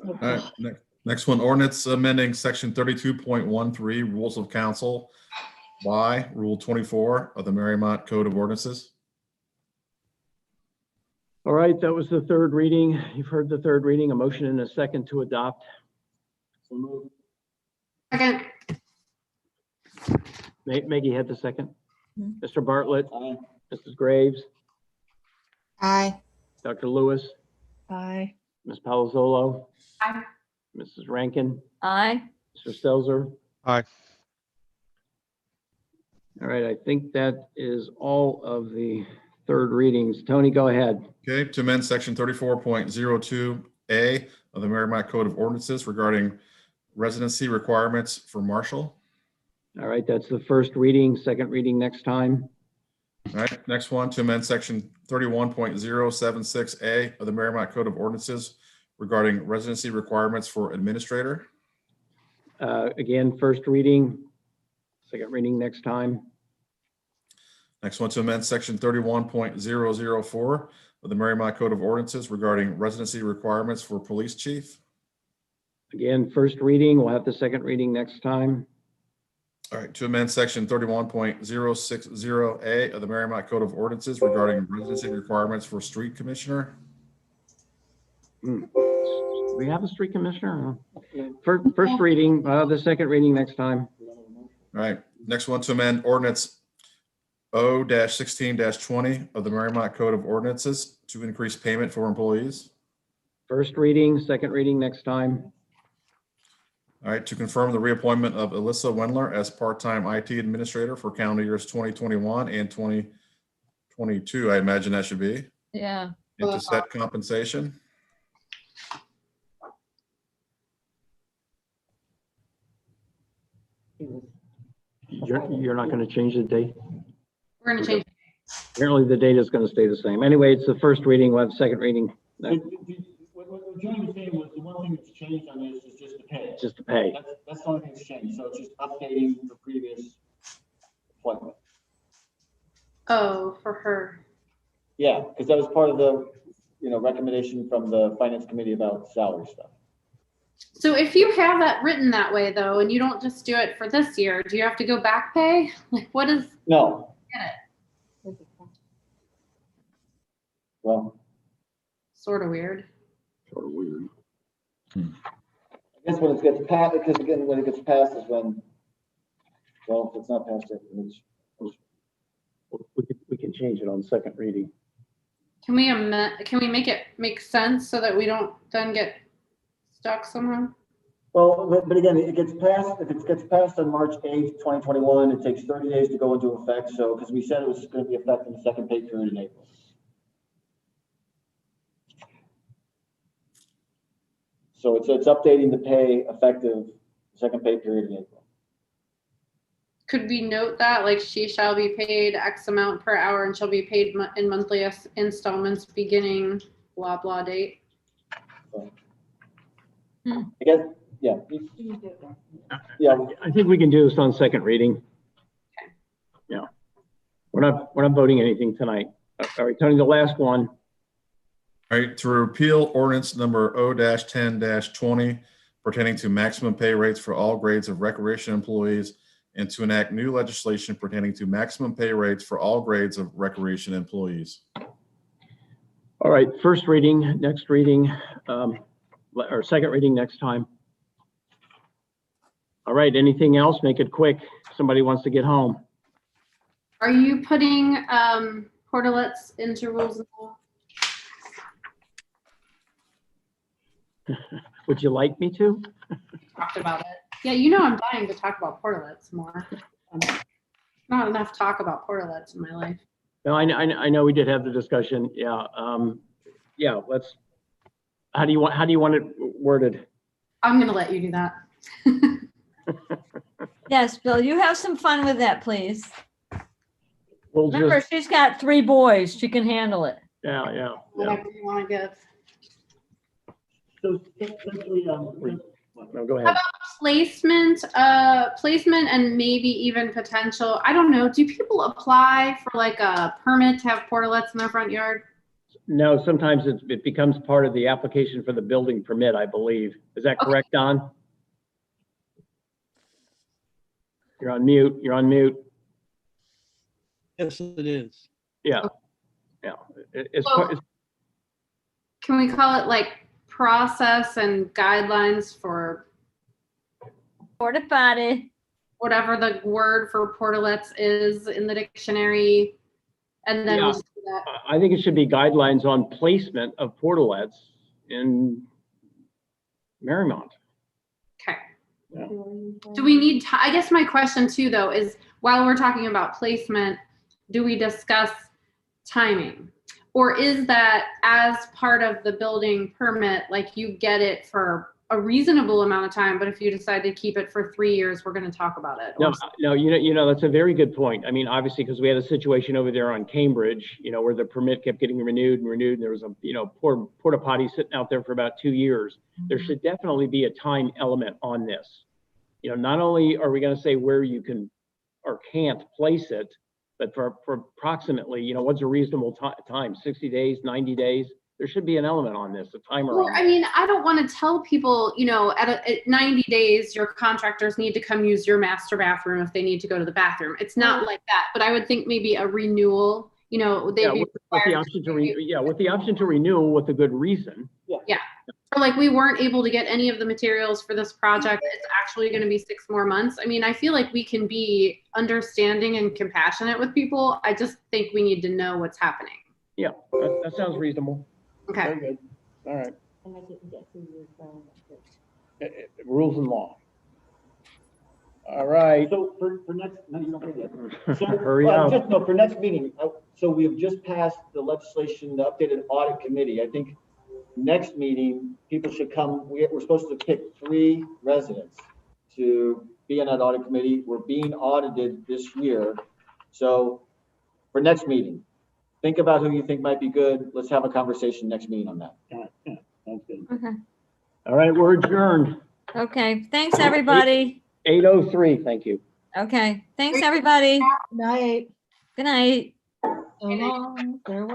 All right, next one, ordinance amending section 32.13 Rules of Council by Rule 24 of the Mariemont Code of Ordinances. All right, that was the third reading. You've heard the third reading. A motion and a second to adopt. Second. Maggie had the second. Mhm. Mr. Bartlett, Mrs. Graves, Aye. Dr. Lewis, Aye. Ms. Palazzolo, Aye. Mrs. Rankin, Aye. Mr. Stelzer. Aye. All right, I think that is all of the third readings. Tony, go ahead. Okay, to amend section 34.02A of the Mariemont Code of Ordinances regarding residency requirements for marshal. All right, that's the first reading, second reading next time. All right, next one, to amend section 31.076A of the Mariemont Code of Ordinances regarding residency requirements for administrator. Again, first reading, second reading next time. Next one, to amend section 31.004 of the Mariemont Code of Ordinances regarding residency requirements for police chief. Again, first reading, we'll have the second reading next time. All right, to amend section 31.060A of the Mariemont Code of Ordinances regarding residency requirements for street commissioner. Do we have a street commissioner? First reading, the second reading next time. All right, next one, to amend ordinance O-16-20 of the Mariemont Code of Ordinances to increase payment for employees. First reading, second reading next time. All right, to confirm the reappointment of Alyssa Wendler as part-time IT administrator for calendar years 2021 and 2022, I imagine that should be, Yeah. and to set compensation. You're not going to change the date? We're going to change. Apparently the date is going to stay the same. Anyway, it's the first reading, we'll have second reading. What What Joey was saying was the one thing that's changed on this is just the pay. Just the pay. That's the only thing that's changed. So it's just updating the previous appointment. Oh, for her. Yeah, because that was part of the, recommendation from the finance committee about salary stuff. So if you have that written that way though, and you don't just do it for this year, do you have to go back pay? Like what is? No. Get it. Well, Sort of weird. I guess when it gets passed, because again, when it gets passed is when, well, if it's not passed yet, We can change it on second reading. Can we make it make sense so that we don't then get stuck somehow? well, but again, it gets passed, if it gets passed on March 8th, 2021, it takes 30 days to go into effect. So, because we said it was going to be effective the second pay period in April. So it's updating the pay effective second pay period in April. Could we note that like she shall be paid X amount per hour and shall be paid in monthly installments beginning blah blah date? So, I guess, yeah. Yeah. I think we can do this on second reading. Okay. Yeah. We're not voting anything tonight. All right, Tony, the last one. All right, to repeal ordinance number O-10-20 pertaining to maximum pay rates for all grades of recreation employees and to enact new legislation pertaining to maximum pay rates for all grades of recreation employees. All right, first reading, next reading, or second reading next time. All right, anything else? Make it quick. Somebody wants to get home. Are you putting portalets into rules and law? Would you like me to? Talked about it. Yeah, you know I'm dying to talk about portalets more. Not enough talk about portalets in my life. No, I know we did have the discussion. Yeah, yeah. Let's. How do you want it worded? I'm gonna let you do that. Yes, Bill, you have some fun with that, please. We'll Remember, just. she's got 3 boys. She can handle it. Yeah, yeah. Whatever you want to give. So essentially, No, go How ahead. about placement and maybe even potential, I don't know, do people apply for like a permit to have portalets in their front yard? No, sometimes it becomes part of the application for the building permit, I believe. Is that correct, Don? You're on mute. You're on mute. Yes, it is. Yeah. Yeah. Can we call it like process and guidelines for Porta potty. whatever the word for portalets is in the dictionary? And then Yeah. we'll just do that. I think it should be guidelines on placement of portalets in Mariemont. Okay. Yeah. Do we need, I guess my question too, though, is while we're talking about placement, do we discuss timing? Or is that as part of the building permit, like you get it for a reasonable amount of time, but if you decide to keep it for 3 years, we're going to talk about it? No, that's a very good point. I mean, obviously, because we had a situation over there on Cambridge, where the permit kept getting renewed and renewed. And there was a, porta potty sitting out there for about 2 years. There should definitely be a time element on this. Not only are we going to say where you can or can't place it, but for approximately, what's a reasonable time, 60 days, 90 days? There should be an element on this, a timer on I mean, I don't want to tell people, at 90 days, your contractors need to come use your master bathroom if they need to go to the bathroom. It's not like that, but I would think maybe a renewal, they'd be with the option to with the option to renewal with a good reason. Yeah. Or like we weren't able to get any of the materials for this project. It's actually going to be 6 more months. I mean, I feel like we can be understanding and compassionate with people. I just think we need to know what's happening. Yeah, that sounds reasonable. Okay. Very good. All right. And I didn't get through your phone. Rules and law. All right. So for next, no, you don't get yet. So, Hurry up. For next meeting, so we have just passed the legislation, the updated audit committee. I think next meeting, people should come. We're supposed to pick 3 residents to be on that audit committee. We're being audited this year. So for next meeting, think about who you think might be good. Let's have a conversation next meeting on that. All right. Yeah, sounds good. Okay. All right, we're adjourned. Okay. Thanks, everybody. 8:03, thank you. Okay. Thanks, everybody. Night. Good night. So long, farewell.